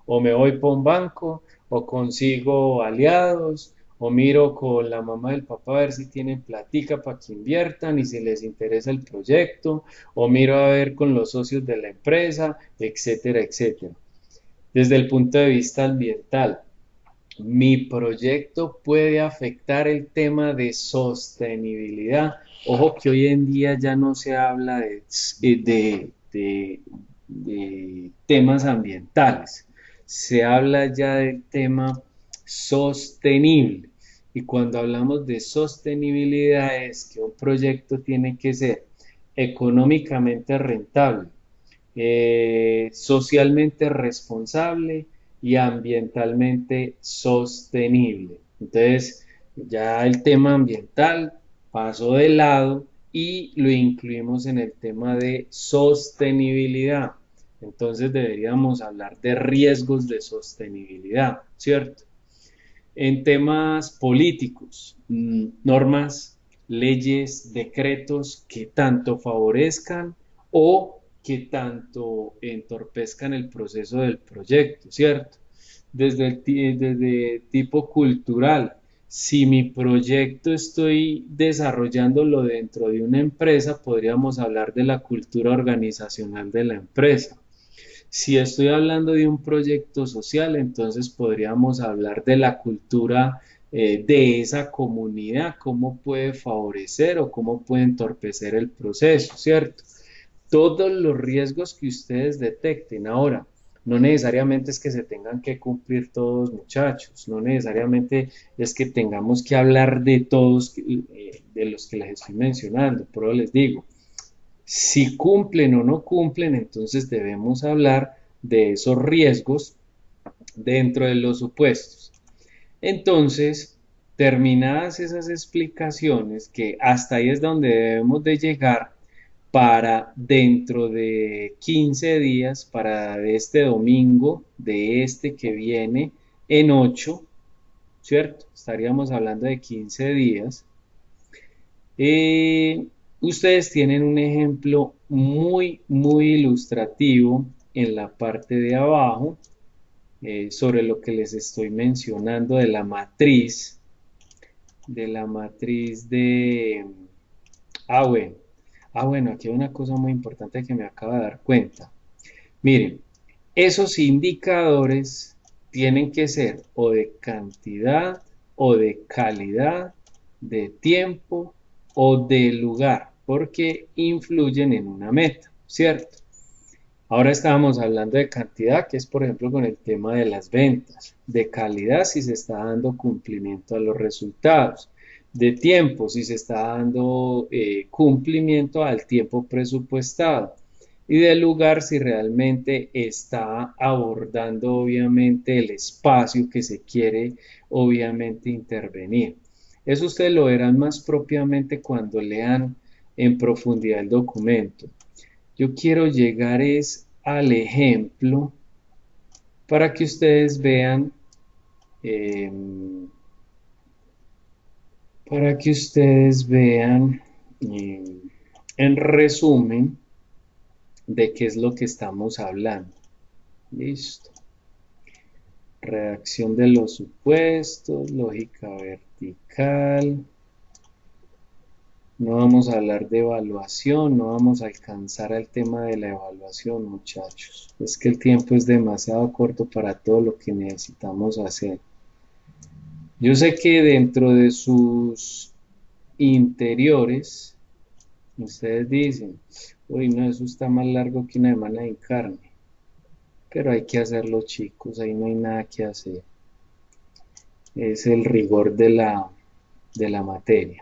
O me voy por un banco, o consigo aliados, o miro con la mamá del papá a ver si tienen platica para que inviertan y si les interesa el proyecto, o miro a ver con los socios de la empresa, etcétera, etcétera. Desde el punto de vista ambiental, mi proyecto puede afectar el tema de sostenibilidad. Ojo que hoy en día ya no se habla de temas ambientales, se habla ya del tema sostenible. Y cuando hablamos de sostenibilidad es que un proyecto tiene que ser económicamente rentable, socialmente responsable y ambientalmente sostenible. Entonces, ya el tema ambiental pasó de lado y lo incluimos en el tema de sostenibilidad. Entonces deberíamos hablar de riesgos de sostenibilidad, ¿cierto? En temas políticos, normas, leyes, decretos que tanto favorezcan o que tanto entorpezcan el proceso del proyecto, ¿cierto? Desde tipo cultural, si mi proyecto estoy desarrollándolo dentro de una empresa, podríamos hablar de la cultura organizacional de la empresa. Si estoy hablando de un proyecto social, entonces podríamos hablar de la cultura de esa comunidad, cómo puede favorecer o cómo puede entorpecer el proceso, ¿cierto? Todos los riesgos que ustedes detecten. Ahora, no necesariamente es que se tengan que cumplir todos, muchachos, no necesariamente es que tengamos que hablar de todos, de los que les estoy mencionando, pero les digo, si cumplen o no cumplen, entonces debemos hablar de esos riesgos dentro de los supuestos. Entonces, terminadas esas explicaciones, que hasta ahí es donde debemos de llegar, para dentro de 15 días, para este domingo, de este que viene en 8, ¿cierto? Estaríamos hablando de 15 días. Ustedes tienen un ejemplo muy ilustrativo en la parte de abajo sobre lo que les estoy mencionando de la matriz de... Ah, bueno. Bueno, aquí hay una cosa muy importante que me acabo de dar cuenta. Miren, esos indicadores tienen que ser o de cantidad o de calidad, de tiempo o de lugar, porque influyen en una meta, ¿cierto? Ahora estábamos hablando de cantidad, que es por ejemplo con el tema de las ventas, de calidad si se está dando cumplimiento a los resultados, de tiempo si se está dando cumplimiento al tiempo presupuestado y de lugar si realmente está abordando obviamente el espacio que se quiere obviamente intervenir. Eso ustedes lo verán más propiamente cuando lean en profundidad el documento. Yo quiero llegar al ejemplo para que ustedes vean, eh, en resumen de qué es lo que estamos hablando. Listo. Redacción de los supuestos, lógica vertical. No vamos a hablar de evaluación, no vamos a alcanzar al tema de la evaluación, muchachos. Es que el tiempo es demasiado corto para todo lo que necesitamos hacer. Yo sé que dentro de sus interiores, ustedes dicen, uy, no, eso está más largo que una semana de carne. Pero hay que hacerlo, chicos, ahí no hay nada que hacer. Es el rigor de la materia.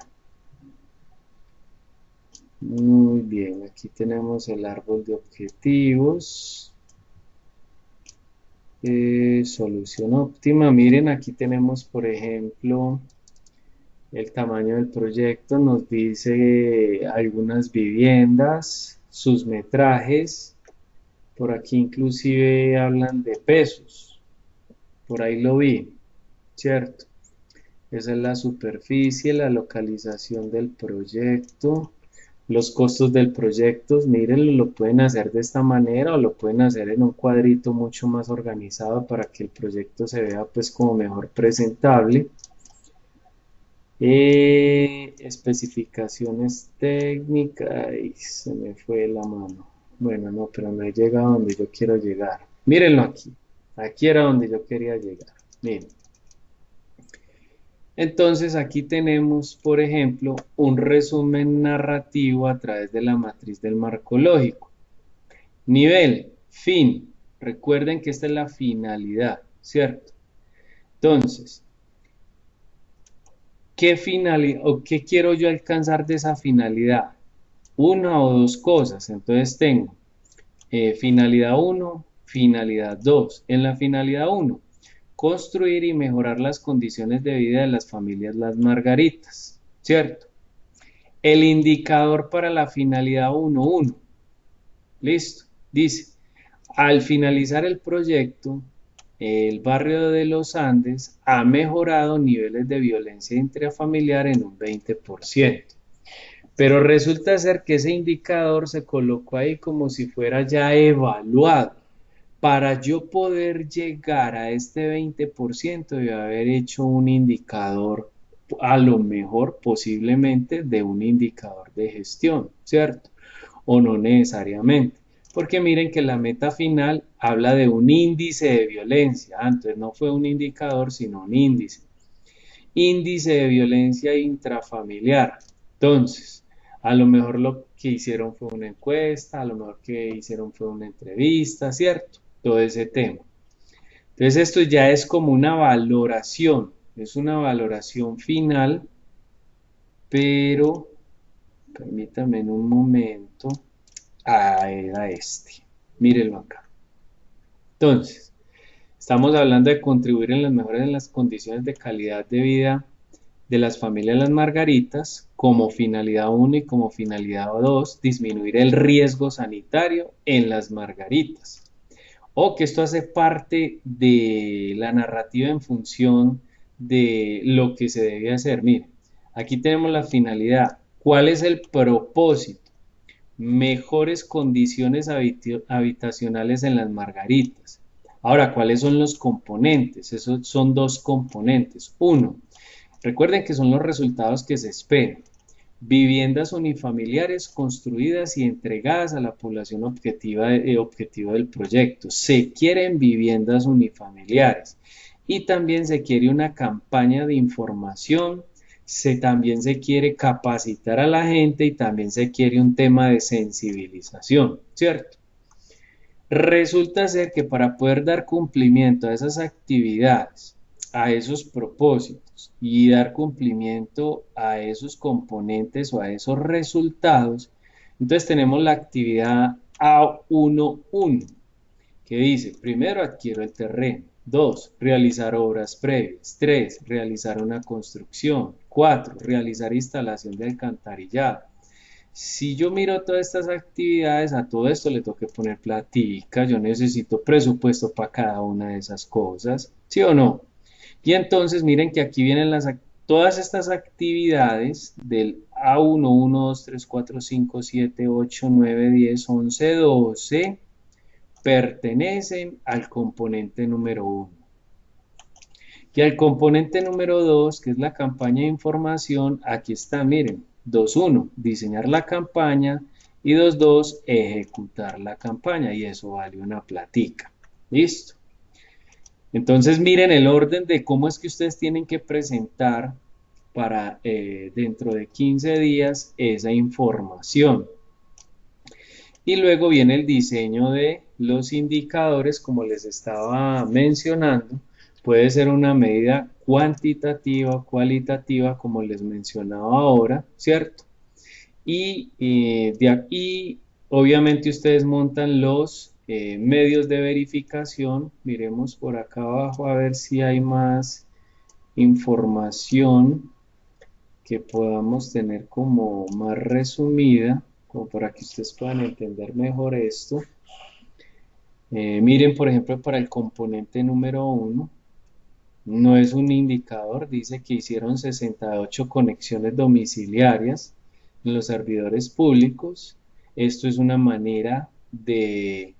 Muy bien, aquí tenemos el árbol de objetivos. Solución óptima. Miren, aquí tenemos, por ejemplo, el tamaño del proyecto. Nos dice algunas viviendas, sus metrajes. Por aquí inclusive hablan de pesos. Por ahí lo vi, ¿cierto? Esa es la superficie, la localización del proyecto. Los costos del proyecto, miren, lo pueden hacer de esta manera o lo pueden hacer en un cuadrito mucho más organizado para que el proyecto se vea pues como mejor presentable. Especificaciones técnicas, y se me fue la mano. Bueno, no, pero no he llegado a donde yo quiero llegar. Mírenlo aquí. Aquí era donde yo quería llegar. Miren. Entonces aquí tenemos, por ejemplo, un resumen narrativo a través de la matriz del marco lógico. Nivel, fin. Recuerden que esta es la finalidad, ¿cierto? Entonces, ¿qué finalidad o qué quiero yo alcanzar de esa finalidad? Una o dos cosas. Entonces tengo finalidad 1, finalidad 2. En la finalidad 1, construir y mejorar las condiciones de vida de las familias Las Margaritas, ¿cierto? El indicador para la finalidad 1.1. Listo. Dice, al finalizar el proyecto, el barrio de los Andes ha mejorado niveles de violencia intrafamiliar en un 20%. Pero resulta ser que ese indicador se colocó ahí como si fuera ya evaluado. Para yo poder llegar a este 20% de haber hecho un indicador, a lo mejor posiblemente de un indicador de gestión, ¿cierto? O no necesariamente. Porque miren que la meta final habla de un índice de violencia. Entonces no fue un indicador, sino un índice. Índice de violencia intrafamiliar. Entonces, a lo mejor lo que hicieron fue una encuesta, a lo mejor que hicieron fue una entrevista, ¿cierto? Todo ese tema. Entonces esto ya es como una valoración, es una valoración final, pero permítame en un momento. Era este. Mírenlo acá. Entonces, estamos hablando de contribuir en las mejoras en las condiciones de calidad de vida de las familias Las Margaritas, como finalidad 1 y como finalidad 2, disminuir el riesgo sanitario en Las Margaritas. O que esto hace parte de la narrativa en función de lo que se debe hacer. Miren, aquí tenemos la finalidad. ¿Cuál es el propósito? Mejores condiciones habitacionales en Las Margaritas. Ahora, ¿cuáles son los componentes? Esos son dos componentes. Uno, recuerden que son los resultados que se esperan. Viviendas unifamiliares construidas y entregadas a la población objetivo del proyecto. Se quieren viviendas unifamiliares y también se quiere una campaña de información, también se quiere capacitar a la gente y también se quiere un tema de sensibilización, ¿cierto? Resulta ser que para poder dar cumplimiento a esas actividades, a esos propósitos y dar cumplimiento a esos componentes o a esos resultados, entonces tenemos la actividad A11, que dice, primero adquiero el terreno, 2, realizar obras previas, 3, realizar una construcción, 4, realizar instalación de alcantarillado. Si yo miro todas estas actividades, a todo esto le tengo que poner platica, yo necesito presupuesto para cada una de esas cosas, ¿sí o no? Y entonces miren que aquí vienen todas estas actividades del A1, 1, 2, 3, 4, 5, 7, 8, 9, 10, 11, 12, pertenecen al componente número 1. Y al componente número 2, que es la campaña de información, aquí está, miren, 2.1, diseñar la campaña, y 2.2, ejecutar la campaña, y eso vale una platica. ¿Listo? Entonces miren el orden de cómo es que ustedes tienen que presentar para dentro de 15 días esa información. Y luego viene el diseño de los indicadores, como les estaba mencionando. Puede ser una medida cuantitativa o cualitativa, como les mencionaba ahora, ¿cierto? Y de aquí, obviamente, ustedes montan los medios de verificación. Miremos por acá abajo a ver si hay más información que podamos tener como más resumida, como para que ustedes puedan entender mejor esto. Miren, por ejemplo, para el componente número 1, no es un indicador, dice que hicieron 68 conexiones domiciliarias en los servidores públicos. Esto es una manera de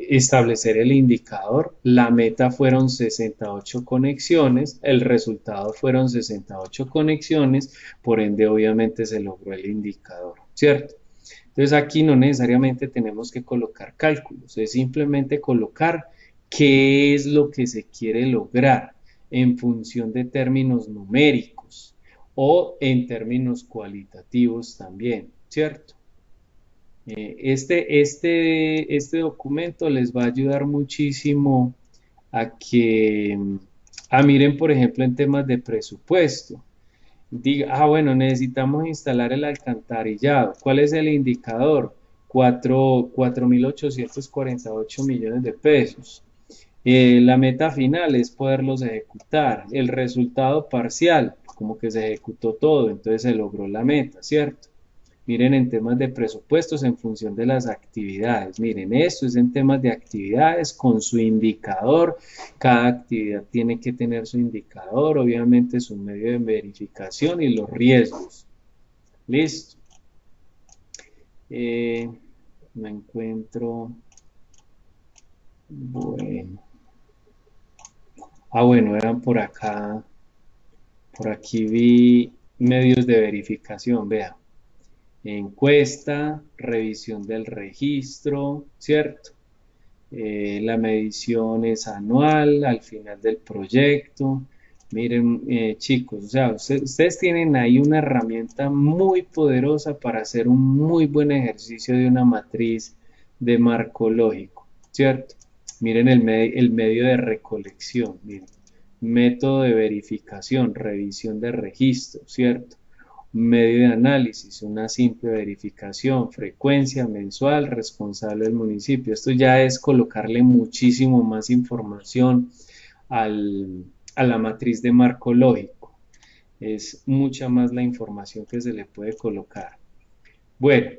establecer el indicador. La meta fueron 68 conexiones, el resultado fueron 68 conexiones, por ende obviamente se logró el indicador, ¿cierto? Entonces aquí no necesariamente tenemos que colocar cálculos, es simplemente colocar qué es lo que se quiere lograr en función de términos numéricos o en términos cualitativos también, ¿cierto? Este documento les va a ayudar muchísimo a que, miren por ejemplo en temas de presupuesto. Diga, bueno, necesitamos instalar el alcantarillado. ¿Cuál es el indicador? 4.848 millones de pesos. La meta final es poderlos ejecutar. El resultado parcial, como que se ejecutó todo, entonces se logró la meta, ¿cierto? Miren en temas de presupuestos en función de las actividades. Miren, esto es en temas de actividades con su indicador. Cada actividad tiene que tener su indicador, obviamente su medio de verificación y los riesgos. Listo. Me encuentro. Bueno. Bueno, eran por acá. Por aquí vi medios de verificación, vea. Encuesta, revisión del registro, ¿cierto? La medición es anual, al final del proyecto. Miren, chicos, o sea, ustedes tienen ahí una herramienta muy poderosa para hacer un muy buen ejercicio de una matriz de marco lógico, ¿cierto? Miren el medio de recolección, miren. Método de verificación, revisión de registro, ¿cierto? Medio de análisis, una simple verificación, frecuencia mensual, responsable del municipio. Esto ya es colocarle muchísimo más información a la matriz de marco lógico. Es mucha más la información que se le puede colocar. Bueno,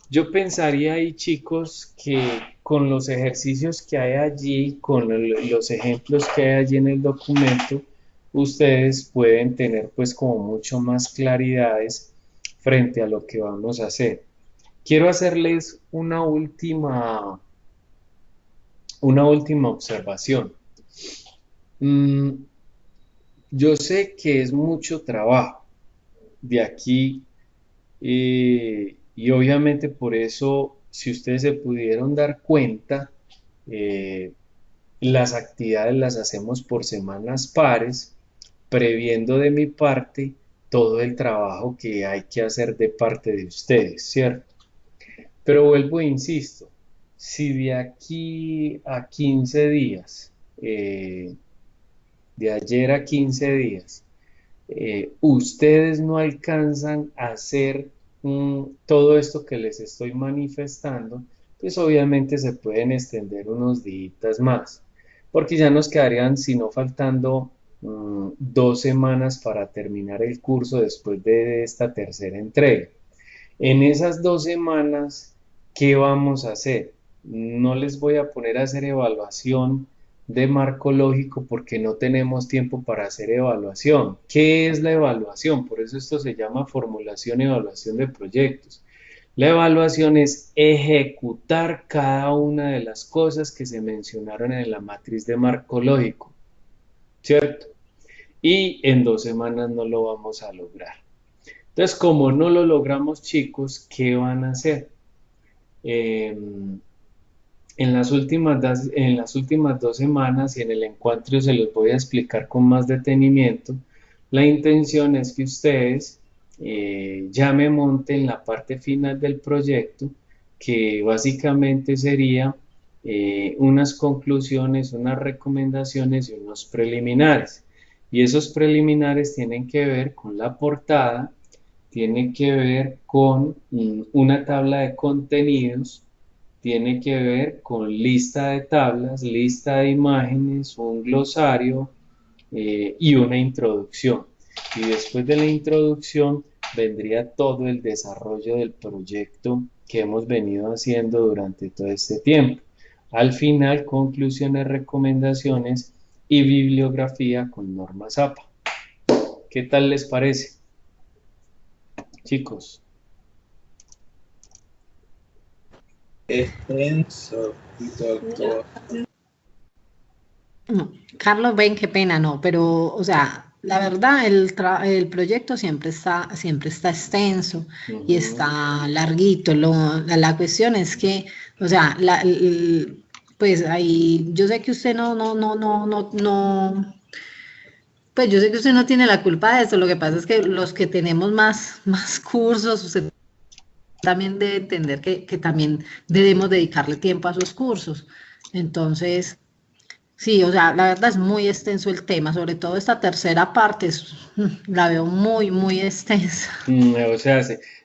yo pensaría ahí, chicos, que con los ejercicios que hay allí, con los ejemplos que hay allí en el documento, ustedes pueden tener pues como mucho más claridades frente a lo que vamos a hacer. Quiero hacerles una última observación. Yo sé que es mucho trabajo de aquí y obviamente por eso, si ustedes se pudieron dar cuenta, las actividades las hacemos por semanas pares, previendo de mi parte todo el trabajo que hay que hacer de parte de ustedes, ¿cierto? Pero vuelvo e insisto, si de aquí a 15 días, de ayer a 15 días, ustedes no alcanzan a hacer todo esto que les estoy manifestando, pues obviamente se pueden extender unos días más, porque ya nos quedarían, si no faltando, 2 semanas para terminar el curso después de esta tercera entrega. En esas 2 semanas, ¿qué vamos a hacer? No les voy a poner a hacer evaluación de marco lógico porque no tenemos tiempo para hacer evaluación. ¿Qué es la evaluación? Por eso esto se llama formulación y evaluación de proyectos. La evaluación es ejecutar cada una de las cosas que se mencionaron en la matriz de marco lógico, ¿cierto? Y en 2 semanas no lo vamos a lograr. Entonces, como no lo logramos, chicos, ¿qué van a hacer? En las últimas 2 semanas y en el encuentro se los voy a explicar con más detenimiento. La intención es que ustedes ya me monten la parte final del proyecto, que básicamente sería unas conclusiones, unas recomendaciones y unos preliminares. Y esos preliminares tienen que ver con la portada, tienen que ver con una tabla de contenidos, tiene que ver con lista de tablas, lista de imágenes, un glosario y una introducción. Y después de la introducción vendría todo el desarrollo del proyecto que hemos venido haciendo durante todo este tiempo. Al final, conclusiones, recomendaciones y bibliografía con normas APA. ¿Qué tal les parece, chicos? Extenso, doctor. No, Carlos, ven, qué pena, no, pero, o sea, la verdad, el proyecto siempre está extenso y está larguito. La cuestión es que, o sea, pues ahí, yo sé que usted pues yo sé que usted no tiene la culpa de esto. Lo que pasa es que los que tenemos más cursos, usted también debe entender que también debemos dedicarle tiempo a esos cursos. Entonces, sí, o sea, la verdad es muy extenso el tema, sobre todo esta tercera parte, la veo muy, muy extensa. O sea,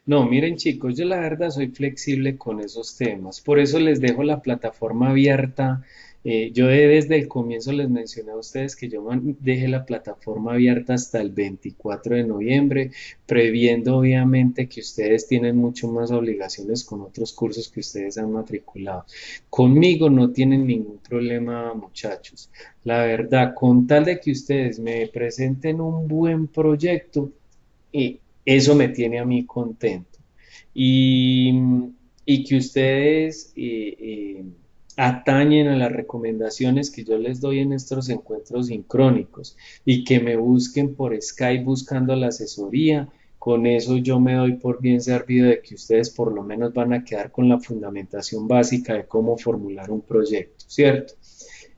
no, miren chicos, yo la verdad soy flexible con esos temas, por eso les dejo la plataforma abierta Yo desde el comienzo les mencioné a ustedes que yo dejé la plataforma abierta hasta el 24 de noviembre, previendo obviamente que ustedes tienen mucho más obligaciones con otros cursos que ustedes han matriculado. Conmigo no tienen ningún problema, muchachos. La verdad, con tal de que ustedes me presenten un buen proyecto, eso me tiene a mí contento. Y, y que ustedes atañen a las recomendaciones que yo les doy en estos encuentros sincrónicos y que me busquen por Skype buscando la asesoría. Con eso yo me doy por bien servido de que ustedes por lo menos van a quedar con la fundamentación básica de cómo formular un proyecto, ¿cierto?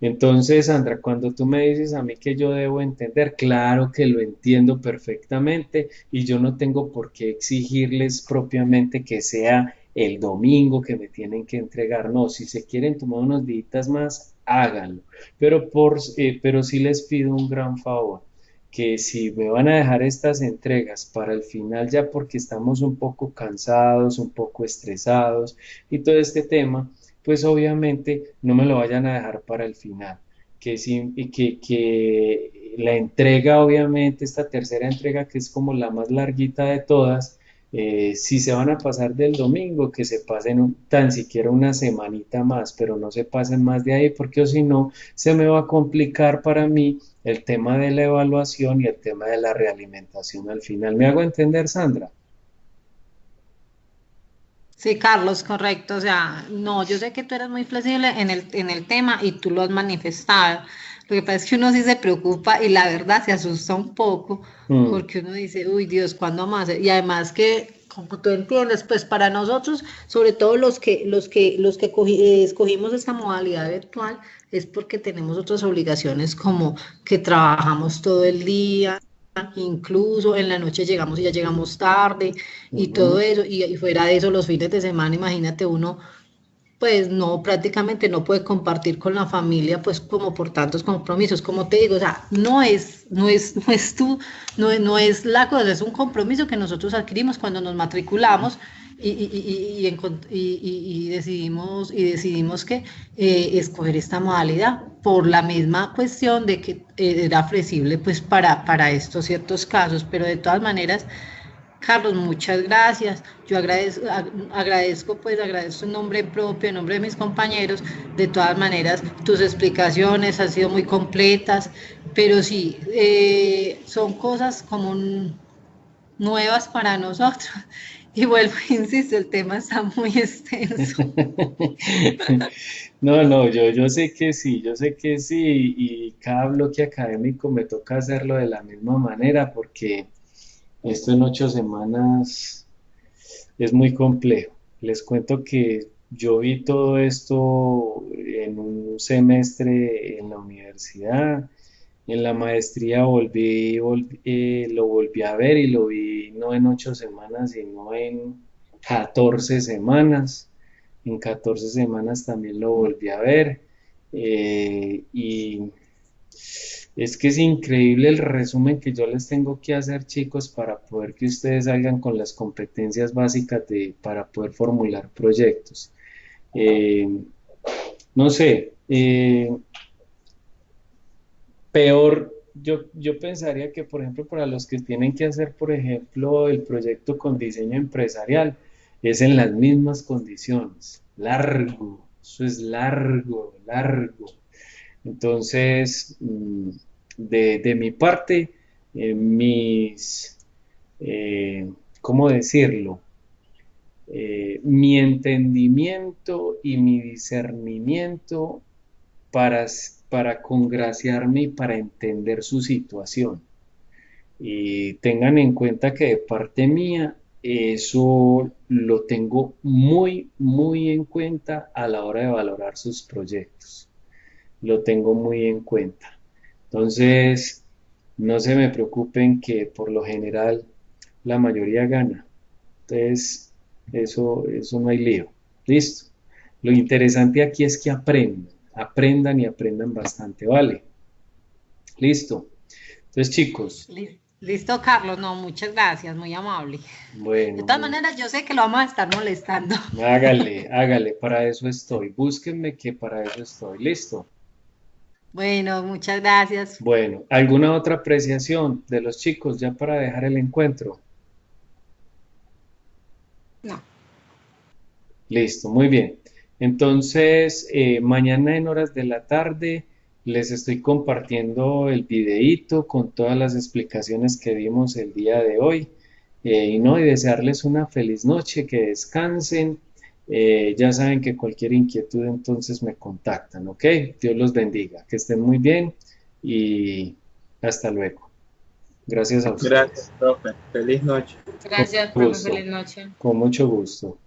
Entonces, Sandra, cuando tú me dices a mí que yo debo entender, claro que lo entiendo perfectamente y yo no tengo por qué exigirles propiamente que sea el domingo que me tienen que entregar. No, si se quieren tomar unos días más, háganlo. Pero sí les pido un gran favor, que si me van a dejar estas entregas para el final, ya porque estamos un poco cansados, un poco estresados y todo este tema, pues obviamente no me lo vayan a dejar para el final. Que la entrega, obviamente, esta tercera entrega, que es como la más larguita de todas, si se van a pasar del domingo, que se pasen tan siquiera una semanita más, pero no se pasen más de ahí, porque o si no, se me va a complicar para mí el tema de la evaluación y el tema de la realimentación al final. ¿Me hago entender, Sandra? Sí, Carlos, correcto. O sea, no, yo sé que tú eres muy flexible en el tema y tú lo has manifestado. Lo que pasa es que uno sí se preocupa y la verdad se asusta un poco Mm, porque uno dice, uy Dios, ¿cuándo más? Y además que, como tú entiendes, pues para nosotros, sobre todo los que escogimos esta modalidad virtual, es porque tenemos otras obligaciones como que trabajamos todo el día, incluso en la noche llegamos y ya llegamos tarde y todo ujú. eso, y fuera de eso los fines de semana, imagínate uno, pues no, prácticamente no puede compartir con la familia, pues como por tantos compromisos, como te digo, o sea, no es la cosa, es un compromiso que nosotros adquirimos cuando nos matriculamos y decidimos que escoger esta modalidad por la misma cuestión de que era flexible pues para estos ciertos casos, pero de todas maneras Carlos, muchas gracias. Yo agradezco en nombre propio, en nombre de mis compañeros. De todas maneras, tus explicaciones han sido muy completas, pero sí, son cosas como nuevas para nosotros. Y vuelvo, insisto, el tema está muy extenso. No, no, yo sé que sí, yo sé que sí, y cada bloque académico me toca hacerlo de la misma manera porque esto en 8 semanas es muy complejo. Les cuento que yo vi todo esto en un semestre en la universidad, en la maestría lo volví a ver y lo vi no en 8 semanas, sino en 14 semanas. En 14 semanas también lo volví a ver. Y es que es increíble el resumen que yo les tengo que hacer, chicos, para poder que ustedes salgan con las competencias básicas para poder formular proyectos. Eh, no sé, peor, yo pensaría que, por ejemplo, para los que tienen que hacer, por ejemplo, el proyecto con diseño empresarial, es en las mismas condiciones. Largo, eso es largo, largo. Entonces, de mi parte, mis, ¿cómo decirlo? Mi entendimiento y mi discernimiento para, para congraciarme y para entender su situación. Y tengan en cuenta que de parte mía, eso lo tengo muy, muy en cuenta a la hora de valorar sus proyectos. Lo tengo muy en cuenta. Entonces, no se me preocupen que por lo general la mayoría gana. Entonces, eso no hay lío. Listo. Lo interesante aquí es que aprendan y aprendan bastante, ¿vale? Listo. Entonces, chicos, Listo. Listo, Carlos. No, muchas gracias, muy amable. De Bueno, todas maneras, yo sé que lo vamos a estar molestando. hágale, hágale, para eso estoy. Búsquenme que para eso estoy. Listo. Bueno, muchas gracias. Bueno, ¿alguna otra apreciación de los chicos ya para dejar el encuentro? No. Listo, muy bien. Entonces, mañana en horas de la tarde les estoy compartiendo el videíto con todas las explicaciones que dimos el día de hoy. Y no, y desearles una feliz noche, que descansen. Ya saben que cualquier inquietud entonces me contactan, ¿ok? Dios los bendiga, que estén muy bien y hasta luego. Gracias a Gracias, ustedes. profe. Feliz noche. Con Gracias, mucho profe. gusto, Feliz noche. con mucho gusto.